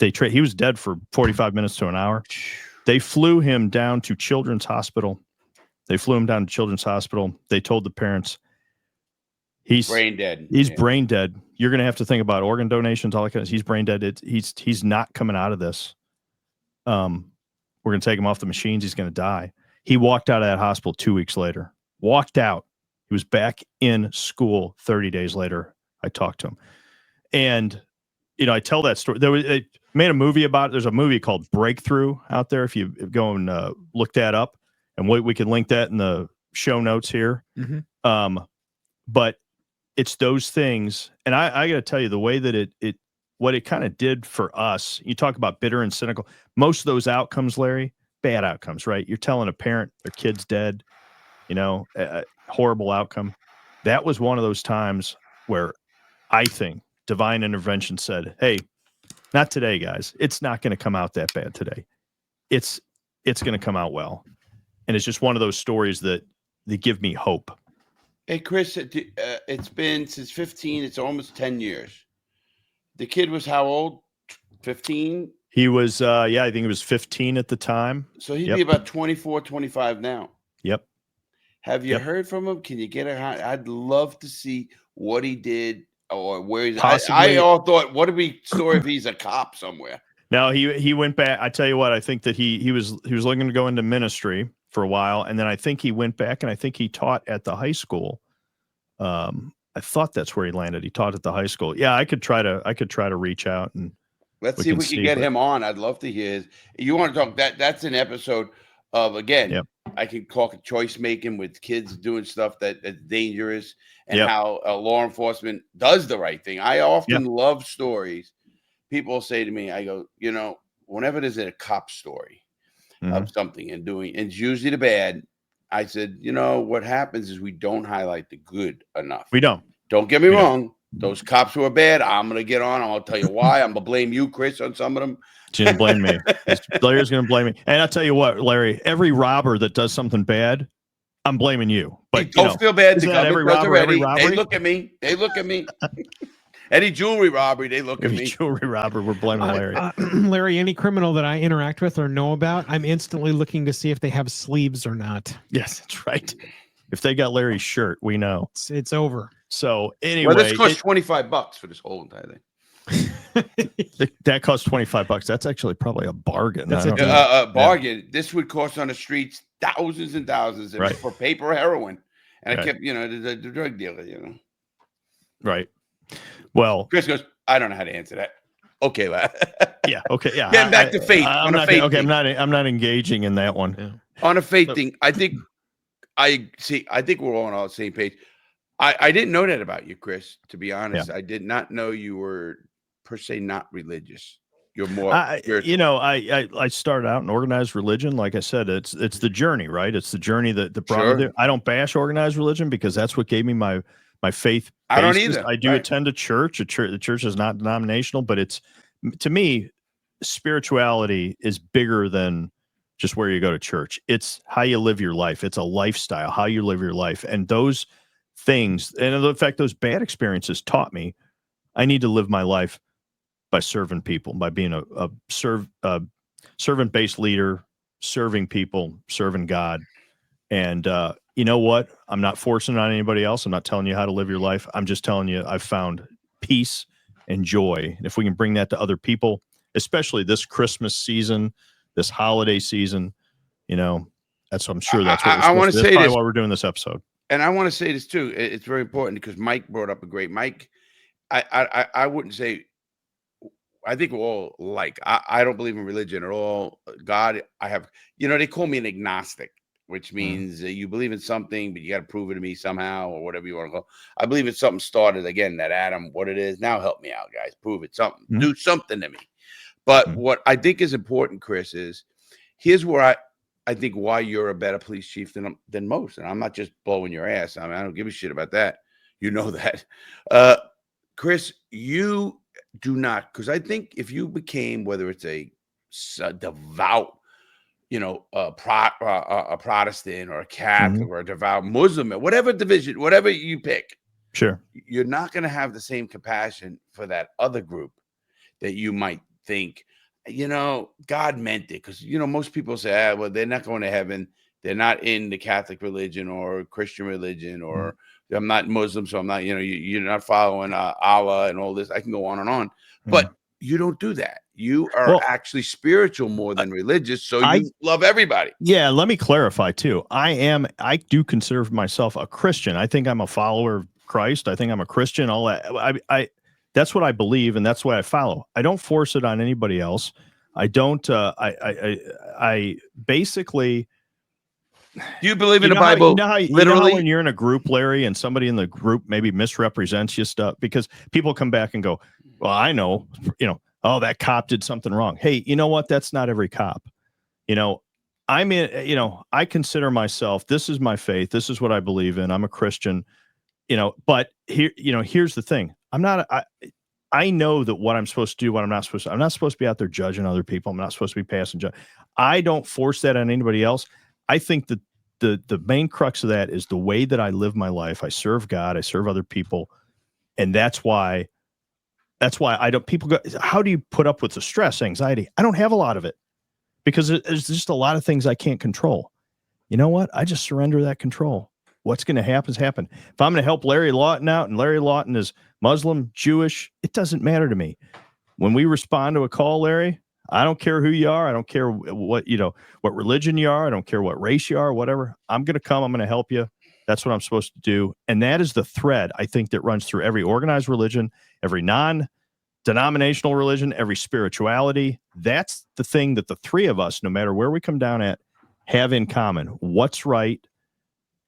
He was dead for 45 minutes to an hour. They flew him down to Children's Hospital. They told the parents, he's brain dead. He's brain dead. You're going to have to think about organ donations, all that kind of. He's brain dead. He's not coming out of this. We're going to take him off the machines. He's going to die. He walked out of that hospital 2 weeks later. Walked out. He was back in school 30 days later. I talked to him, and I tell that story. They made a movie about it. There's a movie called Breakthrough out there. If you go and look that up, and we can link that in the show notes here. Mm-hmm. But it's those things, and I got to tell you, the way that what it kind of did for us. You talk about bitter and cynical. Most of those outcomes, Larry, bad outcomes, right? You're telling a parent their kid's dead. A horrible outcome. That was one of those times where I think divine intervention said, "Hey, not today, guys. It's not going to come out that bad today. It's going to come out well." And it's just one of those stories that give me hope. Hey, Chris, it's been since 15. It's almost 10 years. The kid was how old? 15? He was, I think he was 15 at the time. So he'd be about 24, 25 now. Yep. Have you heard from him? Can you get I'd love to see what he did or where he's. I all thought, what if we story if he's a cop somewhere? No, he went back. I tell you what, I think that he was looking to go into ministry for a while, and then I think he went back, and I think he taught at the high school. I thought that's where he landed. He taught at the high school. Yeah, I could try to reach out and let's see if we can get him on. I'd love to hear his. You want to talk that's an episode of, again, I can talk choice making with kids doing stuff that's dangerous, and how law enforcement does the right thing. I often love stories. People say to me, I go, whenever there's a cop story of something and it's usually the bad. I said, what happens is we don't highlight the good enough. We don't. Don't get me wrong. Those cops who are bad, I'm going to get on. I'm going to tell you why. I'm going to blame you, Chris, on some of them. She's going to blame me. Larry's going to blame me. And I'll tell you what, Larry, every robber that does something bad, I'm blaming you. But don't feel bad. Every robbery? They look at me. Any jewelry robbery, they look at me. Jewelry robber, we're blaming Larry. Larry, any criminal that I interact with or know about, I'm instantly looking to see if they have sleeves or not. Yes, that's right. If they got Larry's shirt, we know. It's over. So anyway, this cost $25 for this whole entire thing. That costs $25. That's actually probably a bargain. That's a bargain. Yeah. This would cost on the streets thousands and thousands for paper heroin. And I kept, the drug dealer, Right. Well, Chris goes, I don't know how to answer that. Okay, yeah. Okay, yeah. Getting back to faith. I'm not engaging in that one. Yeah. On a faith thing, I think we're all on the same page. I didn't know that about you, Chris. To be honest, I did not know you were per se not religious. You're more spiritual. I started out in organized religion. Like I said, it's the journey, right? It's the journey that brought me there. I don't bash organized religion because that's what gave me my faith. I don't either. I do attend a church. The church is not denominational, but it's, to me, spirituality is bigger than just where you go to church. It's how you live your life. It's a lifestyle, how you live your life. And those things, and in fact, those bad experiences taught me I need to live my life by serving people, by being a servant-based leader, serving people, serving God. And you know what? I'm not forcing it on anybody else. I'm not telling you how to live your life. I'm just telling you I've found peace and joy. And if we can bring that to other people, especially this Christmas season, this holiday season, that's I'm sure that's what I want to say. That's why we're doing this episode. And I want to say this too. It's very important because Mike brought up a great Mike. I wouldn't say. I think we're all like. I don't believe in religion at all. God, I have. They call me an agnostic, which means you believe in something, but you got to prove it to me somehow or whatever you want to go. I believe it's something started again. That Adam, what it is now, help me out, guys. Prove it. Something. Do something to me. But what I think is important, Chris, is here's where I think why you're a better police chief than most. And I'm not just blowing your ass. I don't give a shit about that. You know that. Chris, you do not, because I think if you became, whether it's a devout, a Protestant or a Catholic or a devout Muslim, whatever division, whatever you pick, Sure. You're not going to have the same compassion for that other group that you might think, God meant it. Because, most people say, well, they're not going to heaven. They're not in the Catholic religion or Christian religion, or I'm not Muslim, so I'm not, you're not following Allah and all this. I can go on and on. But you don't do that. You are actually spiritual more than religious. So you love everybody. Yeah. Let me clarify too. I do consider myself a Christian. I think I'm a follower of Christ. I think I'm a Christian. All that. That's what I believe, and that's why I follow. I don't force it on anybody else. I don't. I basically. Do you believe in the Bible? Literally, when you're in a group, Larry, and somebody in the group maybe misrepresents you stuff, because people come back and go, well, I know, oh, that cop did something wrong. Hey, you know what? That's not every cop. I'm in, I consider myself, this is my faith. This is what I believe in. I'm a Christian, but here, here's the thing. I know that what I'm supposed to do, what I'm not supposed to, I'm not supposed to be out there judging other people. I'm not supposed to be passing judgment. I don't force that on anybody else. I think that the main crux of that is the way that I live my life. I serve God, I serve other people. And that's why I don't, people go, how do you put up with the stress, anxiety? I don't have a lot of it, because there's just a lot of things I can't control. You know what? I just surrender that control. What's going to happen is happen. If I'm going to help Larry Lawton out, and Larry Lawton is Muslim, Jewish, it doesn't matter to me. When we respond to a call, Larry, I don't care who you are. I don't care what religion you are. I don't care what race you are, whatever. I'm going to come. I'm going to help you. That's what I'm supposed to do. And that is the thread, I think, that runs through every organized religion, every non-denominational religion, every spirituality. That's the thing that the three of us, no matter where we come down at, have in common. What's right,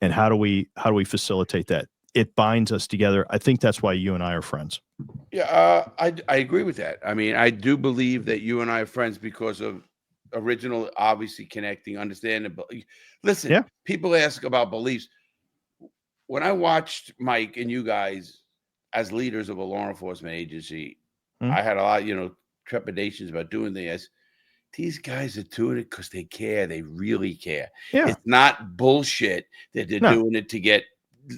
and how do we facilitate that? It binds us together. I think that's why you and I are friends. Yeah, I agree with that. I mean, I do believe that you and I are friends because of original, obviously connecting, understanding. Listen, people ask about beliefs. When I watched Mike and you guys as leaders of a law enforcement agency, I had a lot, trepidations about doing this. These guys are doing it because they care. They really care. Yeah. It's not bullshit that they're doing it to get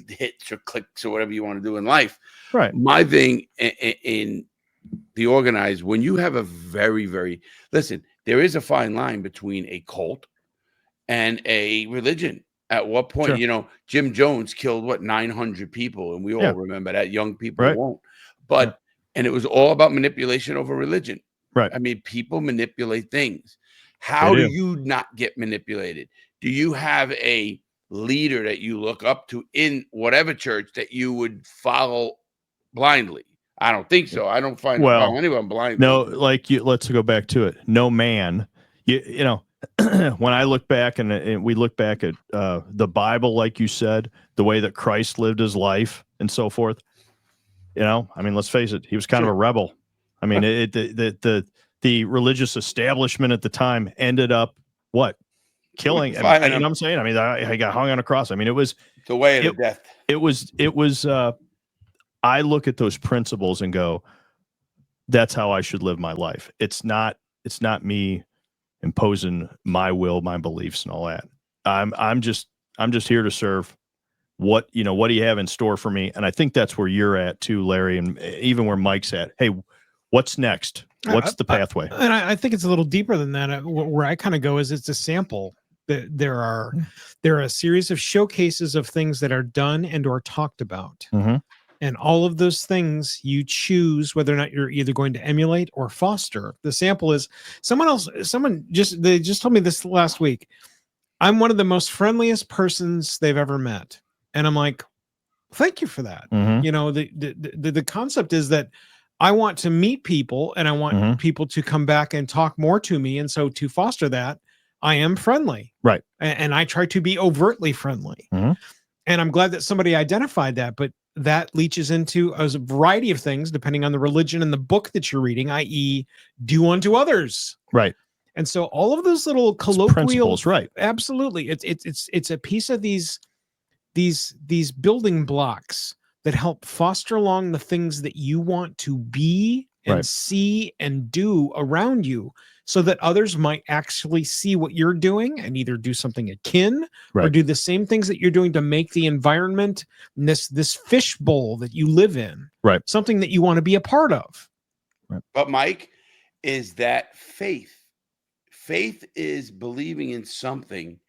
hits or clicks or whatever you want to do in life. Right. My thing in the organized, when you have a very, very, listen, there is a fine line between a cult and a religion. At what point, Jim Jones killed 900 people, and we all remember that. Young people won't. But and it was all about manipulation over religion. Right. I mean, people manipulate things. How do you not get manipulated? Do you have a leader that you look up to in whatever church that you would follow blindly? I don't think so. I don't find anyone blind. No, let's go back to it. No man, when I look back and we look back at the Bible, like you said, the way that Christ lived his life and so forth, I mean, let's face it, he was kind of a rebel. I mean, the religious establishment at the time ended up killing. You know what I'm saying? I mean, I got hung on a cross. I mean, it was the way of death. It was. I look at those principles and go, that's how I should live my life. It's not me imposing my will, my beliefs, and all that. I'm just here to serve. What do you have in store for me? And I think that's where you're at too, Larry, and even where Mike's at. Hey, what's next? What's the pathway? And I think it's a little deeper than that. Where I kind of go is it's a sample. There are a series of showcases of things that are done and or talked about. Mm-hmm. And all of those things you choose whether or not you're either going to emulate or foster. The sample is they just told me this last week. I'm one of the most friendliest persons they've ever met. And I'm like, thank you for that. Mm-hmm. The concept is that I want to meet people and I want people to come back and talk more to me. And so to foster that, I am friendly. Right. And I try to be overtly friendly. Mm-hmm. And I'm glad that somebody identified that, but that leaches into a variety of things depending on the religion and the book that you're reading, i.e. do unto others. Right. And so all of those little colloquial principles, right. Absolutely. It's a piece of these building blocks that help foster along the things that you want to be and Right. see and do around you, so that others might actually see what you're doing and either do something akin or Right. do the same things that you're doing to make the environment, this fishbowl that you live in, Right. something that you want to be a part of. But Mike, is that faith? Faith is believing in something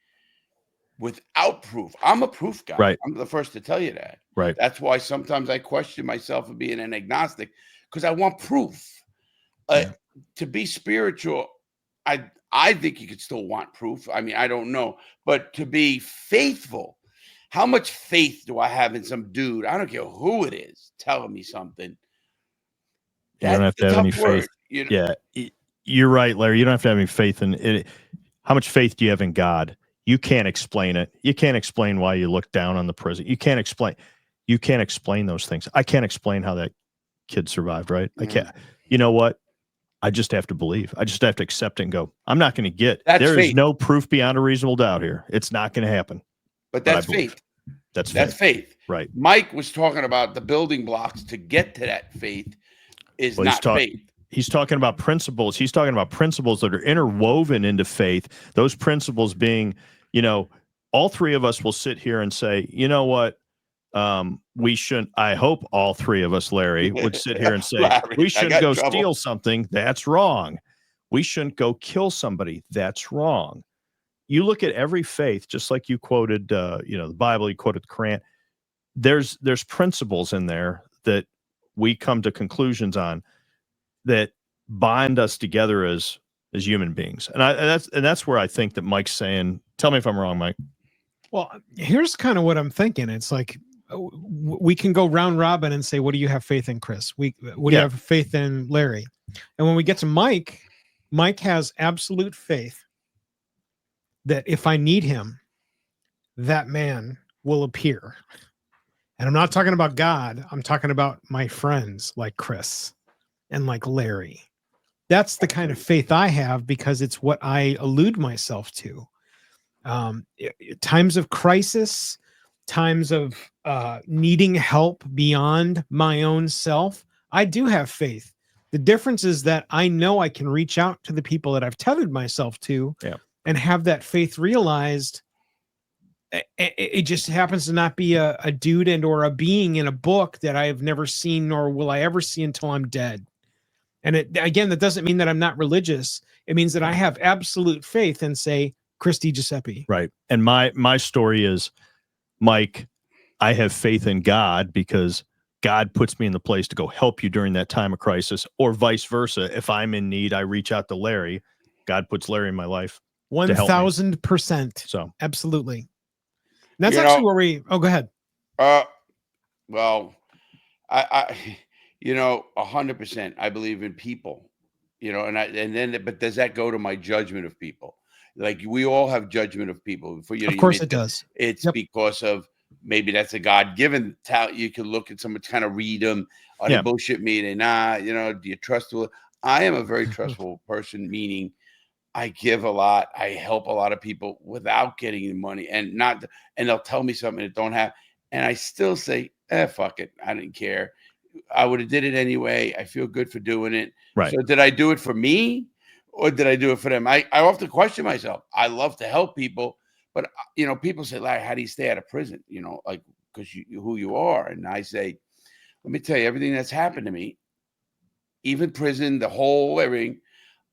without proof. I'm a proof guy. Right. I'm the first to tell you that. Right. That's why sometimes I question myself of being an agnostic, because I want proof. Yeah. To be spiritual, I think you could still want proof. I mean, I don't know, but to be faithful, how much faith do I have in some dude? I don't care who it is telling me something. You don't have to have any faith. You know? Yeah, you're right, Larry. You don't have to have any faith in it. How much faith do you have in God? You can't explain it. You can't explain why you look down on the prison. You can't explain those things. I can't explain how that kid survived, right? I can't. You know what? I just have to believe. I just have to accept it and go, I'm not going to get. There is no proof beyond a reasonable doubt here. It's not going to happen. But that's faith. That's faith. Right. Mike was talking about the building blocks to get to that faith is not faith. He's talking about principles. He's talking about principles that are interwoven into faith. Those principles being, all three of us will sit here and say, you know what? We shouldn't. I hope all three of us, Larry, would sit here and say, Larry, we shouldn't go steal something. That's wrong. We shouldn't go kill somebody. That's wrong. You look at every faith, just like you quoted, the Bible, you quoted the Quran. There's principles in there that we come to conclusions on that bind us together as human beings. And that's where I think that Mike's saying, tell me if I'm wrong, Mike. Well, here's kind of what I'm thinking. It's like, we can go round robin and say, what do you have faith in, Chris? What do you have faith in, Larry? And when we get to Mike has absolute faith that if I need him, that man will appear. And I'm not talking about God. I'm talking about my friends like Chris and like Larry. That's the kind of faith I have, because it's what I allude myself to. Times of crisis, times of needing help beyond my own self, I do have faith. The difference is that I know I can reach out to the people that I've tethered myself to and have that faith realized. It just happens to not be a dude and or a being in a book that I have never seen, nor will I ever see until I'm dead. And again, that doesn't mean that I'm not religious. It means that I have absolute faith in, say, Chris DiGiuseppi. Right. And my story is, Mike, I have faith in God because God puts me in the place to go help you during that time of crisis, or vice versa. If I'm in need, I reach out to Larry. God puts Larry in my life. 1,000%. So absolutely. And that's actually where we, go ahead. Well, I 100%, I believe in people, but does that go to my judgment of people? Like, we all have judgment of people. Of course it does. It's because of, maybe that's a God-given talent. You can look at someone, kind of read them. Oh, they bullshit me. They do you trust them? I am a very trustful person, meaning I give a lot. I help a lot of people without getting the money, and they'll tell me something that don't have. And I still say, fuck it. I didn't care. I would have did it anyway. I feel good for doing it. Right. So did I do it for me, or did I do it for them? I often question myself. I love to help people, but people say, Larry, how do you stay out of prison? Because who you are. And I say, let me tell you, everything that's happened to me, even prison, the whole everything,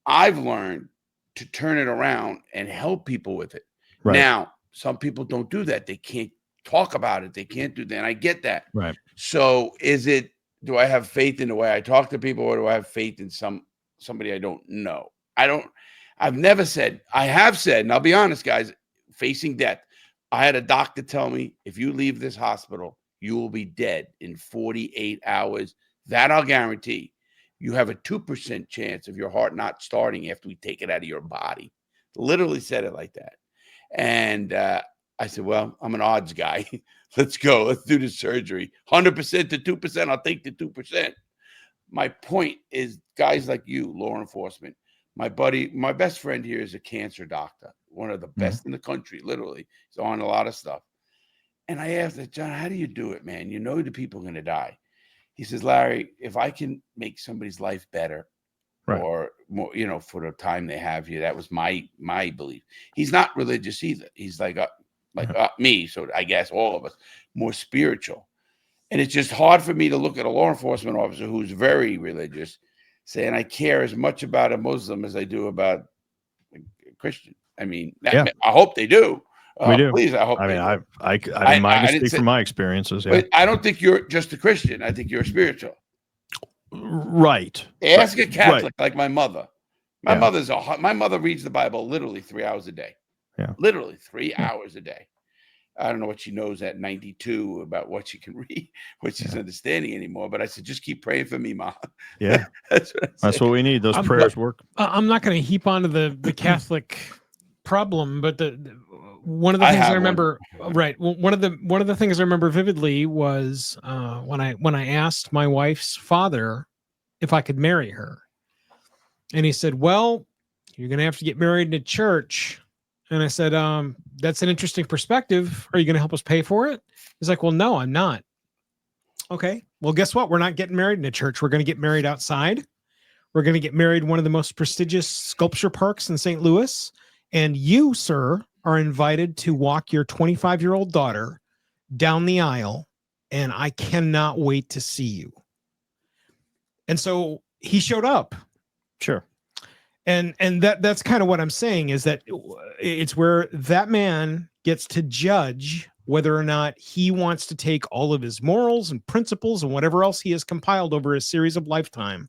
I've learned to turn it around and help people with it. Right. Now, some people don't do that. They can't talk about it. They can't do that. And I get that. Right. So do I have faith in the way I talk to people, or do I have faith in somebody I don't know? I've never said, I have said, and I'll be honest, guys, facing death. I had a doctor tell me, if you leave this hospital, you will be dead in 48 hours. That I'll guarantee. You have a 2% chance of your heart not starting after we take it out of your body. Literally said it like that. And I said, well, I'm an odds guy. Let's go. Let's do the surgery. 100% to 2%. I'll take the 2%. My point is, guys like you, law enforcement, my best friend here is a cancer doctor, one of the best in the country, literally. He's on a lot of stuff. And I asked him, John, how do you do it, man? You know the people are going to die. He says, Larry, if I can make somebody's life better, Right. or more, for the time they have here, that was my belief. He's not religious either. He's like me, so I guess all of us, more spiritual. And it's just hard for me to look at a law enforcement officer who's very religious, saying I care as much about a Muslim as I do about a Christian. I mean, I hope they do. We do. Please, I hope. I mean, I didn't speak say, from my experiences. Yeah. But I don't think you're just a Christian. I think you're spiritual. Right. Ask a Catholic like my mother. My Yeah. mother reads the Bible literally 3 hours a day. Yeah. Literally 3 hours a day. I don't know what she knows at 92 about what she can read, what she's understanding anymore. But I said, just keep praying for me, Mom. Yeah. That's what we need. Those prayers work. I'm not going to heap onto the Catholic problem, but one of the things I remember, right? One of the things I remember vividly was when I asked my wife's father if I could marry her, and he said, "Well, you're going to have to get married in a church." And I said, "That's an interesting perspective. Are you going to help us pay for it?" He's like, "Well, no, I'm not." Okay, well, guess what? We're not getting married in a church. We're going to get married outside. We're going to get married in one of the most prestigious sculpture parks in St. Louis. And you, sir, are invited to walk your 25-year-old daughter down the aisle, and I cannot wait to see you. And so he showed up. Sure. And that's kind of what I'm saying, is that it's where that man gets to judge whether or not he wants to take all of his morals and principles and whatever else he has compiled over a series of lifetime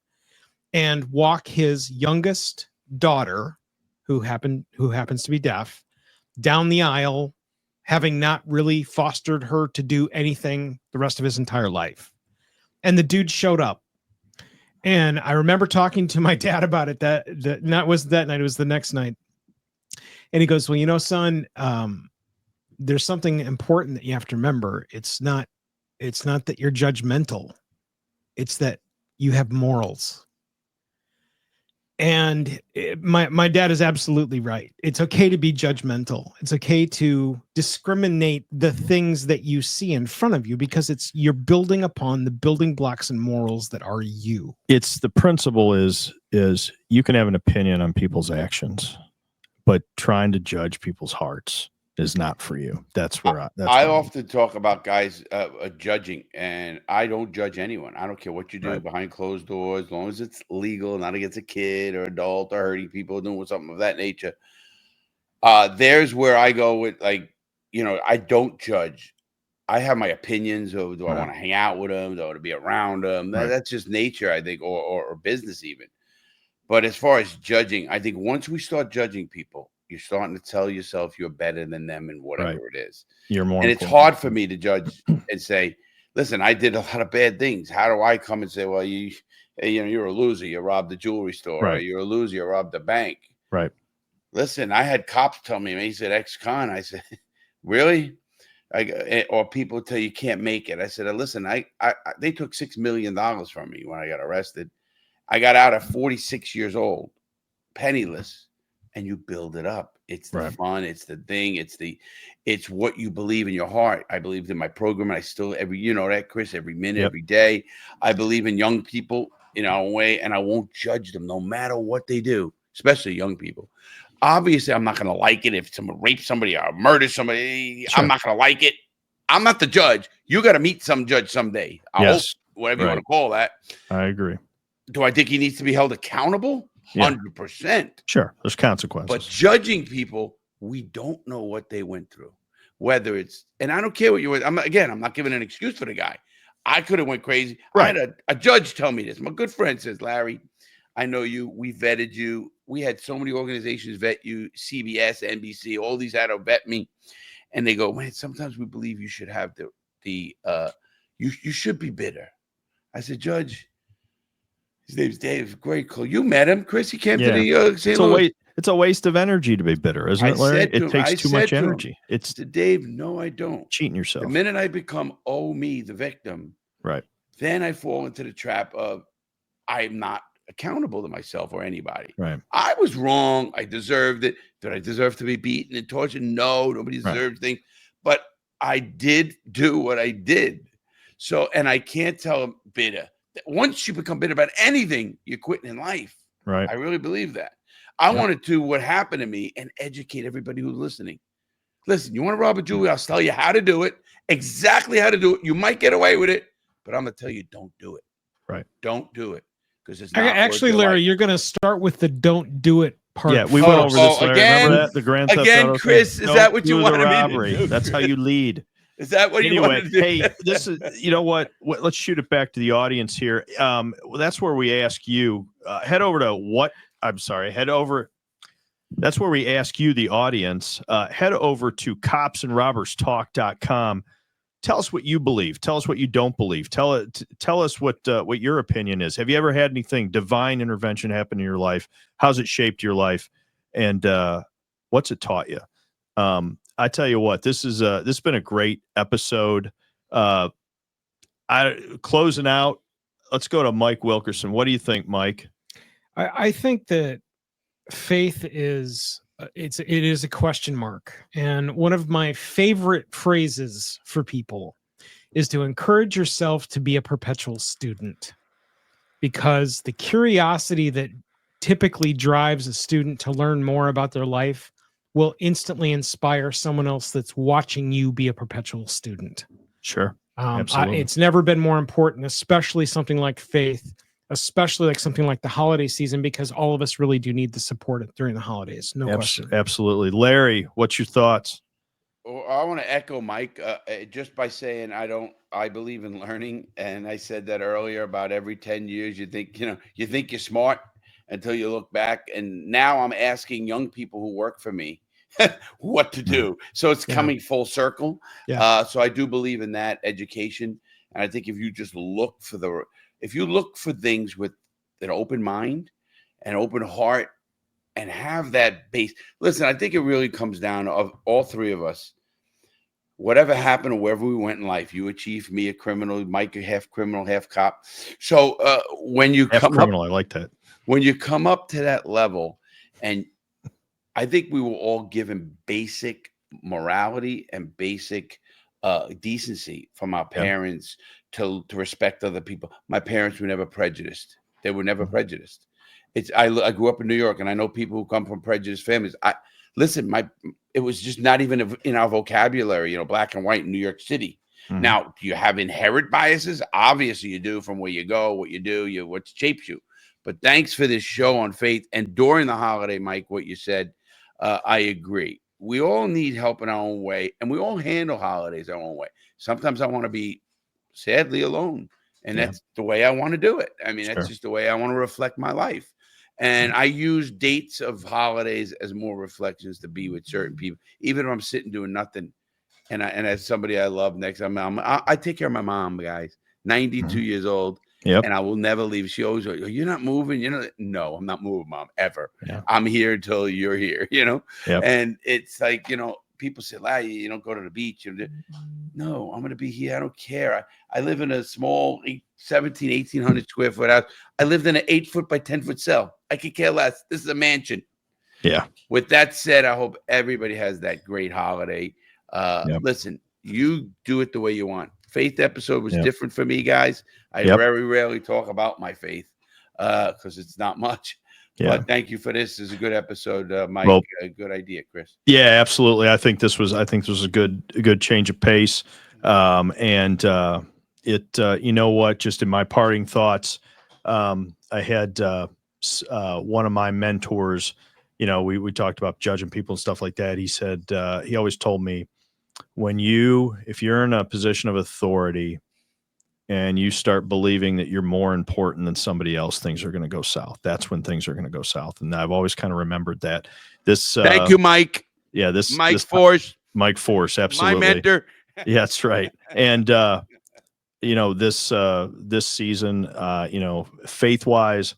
and walk his youngest daughter, who happens to be deaf, down the aisle, having not really fostered her to do anything the rest of his entire life. And the dude showed up. And I remember talking to my dad about it. That wasn't that night, it was the next night. And he goes, "Well, son, there's something important that you have to remember. It's not that you're judgmental. It's that you have morals." And my dad is absolutely right. It's okay to be judgmental. It's okay to discriminate the things that you see in front of you, because you're building upon the building blocks and morals that are you. It's the principle is you can have an opinion on people's actions, but trying to judge people's hearts is not for you. That's where I often talk about guys judging, and I don't judge anyone. I don't care what you do behind closed doors, as long as it's legal, not against a kid or adult or hurting people, doing something of that nature. There's where I go with, I don't judge. I have my opinions of, do I want to hang out with them? Do I want to be around them? That's just nature, I think, or business even. But as far as judging, I think once we start judging people, you're starting to tell yourself you're better than them in whatever it is. You're more. And it's hard for me to judge and say, listen, I did a lot of bad things. How do I come and say, well, you're a loser. You robbed the jewelry store. Right. Or you're a loser. You robbed the bank. Right. Listen, I had cops tell me, he said, ex-con. I said, really? Or people tell you can't make it. I said, listen, they took $6 million from me when I got arrested. I got out at 46 years old, penniless. And you build it up. It's the fun. It's the thing. It's what you believe in your heart. I believed in my program. And I still, Chris, every minute, every day, I believe in young people in our way, and I won't judge them no matter what they do, especially young people. Obviously, I'm not going to like it if someone rapes somebody or murders somebody. Sure. I'm not going to like it. I'm not the judge. You got to meet some judge someday. I hope, whatever you want to call that. I agree. Do I think he needs to be held accountable? 100%. Sure, there's consequences. But judging people, we don't know what they went through. Whether it's, and I don't care what you were. I'm not giving an excuse for the guy. I could have went crazy. Right. I had a judge tell me this. My good friend says, Larry, I know you. We vetted you. We had so many organizations vet you, CBS, NBC, all these had to vet me. And they go, man, sometimes we believe you should have you should be bitter. I said, Judge, his name's Dave. Great call. You met him, Chris. He came to the St. Louis. It's a waste of energy to be bitter, isn't it, Larry? It takes too much energy. It's Dave. No, I don't. Cheating yourself. The minute I become me, the victim, right? Then I fall into the trap of I'm not accountable to myself or anybody. Right. I was wrong. I deserved it. Did I deserve to be beaten and tortured? No, nobody deserves things. But I did do what I did. So, and I can't tell them bitter. Once you become bitter about anything, you're quitting in life. Right. I really believe that. I wanted to what happened to me and educate everybody who's listening. Listen, you want to rob a jewelry? I'll tell you how to do it, exactly how to do it. You might get away with it, but I'm going to tell you, don't do it. Right. Don't do it. Because it's not actually, Larry, you're going to start with the don't do it part. Yeah, we went over this, Larry. Again, remember that? The Grand Theft Auto Chris, thing? is that what you do wanted the me to robbery. do? That's how you lead. Is that what you wanted to do? Hey, this is, you know what? Let's shoot it back to the audience here. That's where we ask you, head over to that's where we ask you, the audience, head over to copsandrobberstalk.com. Tell us what you believe. Tell us what you don't believe. Tell us what your opinion is. Have you ever had anything divine intervention happen in your life? How's it shaped your life? And what's it taught you? I tell you what, this has been a great episode. Closing out, let's go to Mike Wilkerson. What do you think, Mike? I think that faith is it is a question mark, and one of my favorite phrases for people is to encourage yourself to be a perpetual student, because the curiosity that typically drives a student to learn more about their life will instantly inspire someone else that's watching you be a perpetual student. Sure. Absolutely. It's never been more important, especially something like faith, especially like something like the holiday season, because all of us really do need the support during the holidays. No question. Absolutely. Larry, what's your thoughts? Well, I want to echo Mike just by saying I believe in learning. And I said that earlier about every 10 years, you think you're smart until you look back. And now I'm asking young people who work for me what to do. So it's coming full circle. Yeah. So I do believe in that education. And I think if you just look for things with an open mind and open heart and have that base. Listen, I think it really comes down to all three of us. Whatever happened or wherever we went in life, you a chief, me a criminal, Mike a half criminal, half cop. So when you half come criminal, up, I like that. When you come up to that level, and I think we were all given basic morality and basic decency from our parents to respect other people. My parents were never prejudiced. They were never prejudiced. I grew up in New York, and I know people who come from prejudiced families. It was just not even in our vocabulary, black and white in New York City. Mm-hmm. Now, do you have inherent biases? Obviously you do, from where you go, what you do, what shapes you. But thanks for this show on faith. And during the holiday, Mike, what you said, I agree. We all need help in our own way, and we all handle holidays our own way. Sometimes I want to be sadly alone, and that's the way I want to do it. I mean, that's just the way I want to reflect my life. And I use dates of holidays as more reflections to be with certain people, even if I'm sitting doing nothing. And as somebody I love next, I take care of my mom, guys, 92 years old. Yep. And I will never leave. She always goes, "You're not moving." No, I'm not moving, Mom, ever. Yeah. I'm here until you're here, Yep. And it's like, people say, "Larry, you don't go to the beach." No, I'm going to be here. I don't care. I live in a small 1,800 square foot house. I lived in an 8-foot by 10-foot cell. I could care less. This is a mansion. Yeah. With that said, I hope everybody has that great holiday. Listen, you do it the way you want. Faith episode was different for me, guys. I very rarely talk about my faith because it's not much. Yeah. But thank you for this. This is a good episode, Mike. Well, a good idea, Chris. Yeah, absolutely. I think this was a good change of pace. You know what? Just in my parting thoughts, I had one of my mentors. We talked about judging people and stuff like that. He said he always told me, if you're in a position of authority and you start believing that you're more important than somebody else, things are going to go south. That's when things are going to go south. And I've always kind of remembered that. Thank you, Mike. Yeah, Mike Force. Mike Force, absolutely. My mentor. Yeah, that's right. And this season, faith-wise,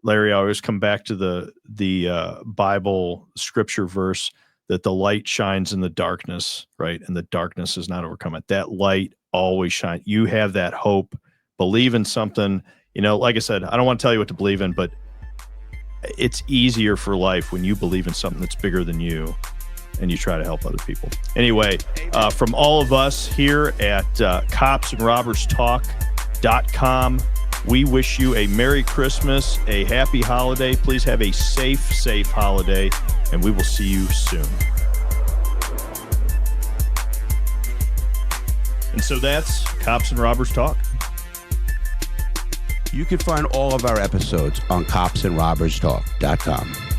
Larry, I always come back to the Bible scripture verse that the light shines in the darkness, right? And the darkness is not overcome it. That light always shines. You have that hope, believe in something, like I said, I don't want to tell you what to believe in, but it's easier for life when you believe in something that's bigger than you and you try to help other people. Anyway, from all of us here at copsandrobberstalk.com, we wish you a Merry Christmas, a happy holiday. Please have a safe holiday, and we will see you soon. And so that's Cops and Robbers Talk. You can find all of our episodes on copsandrobberstalk.com.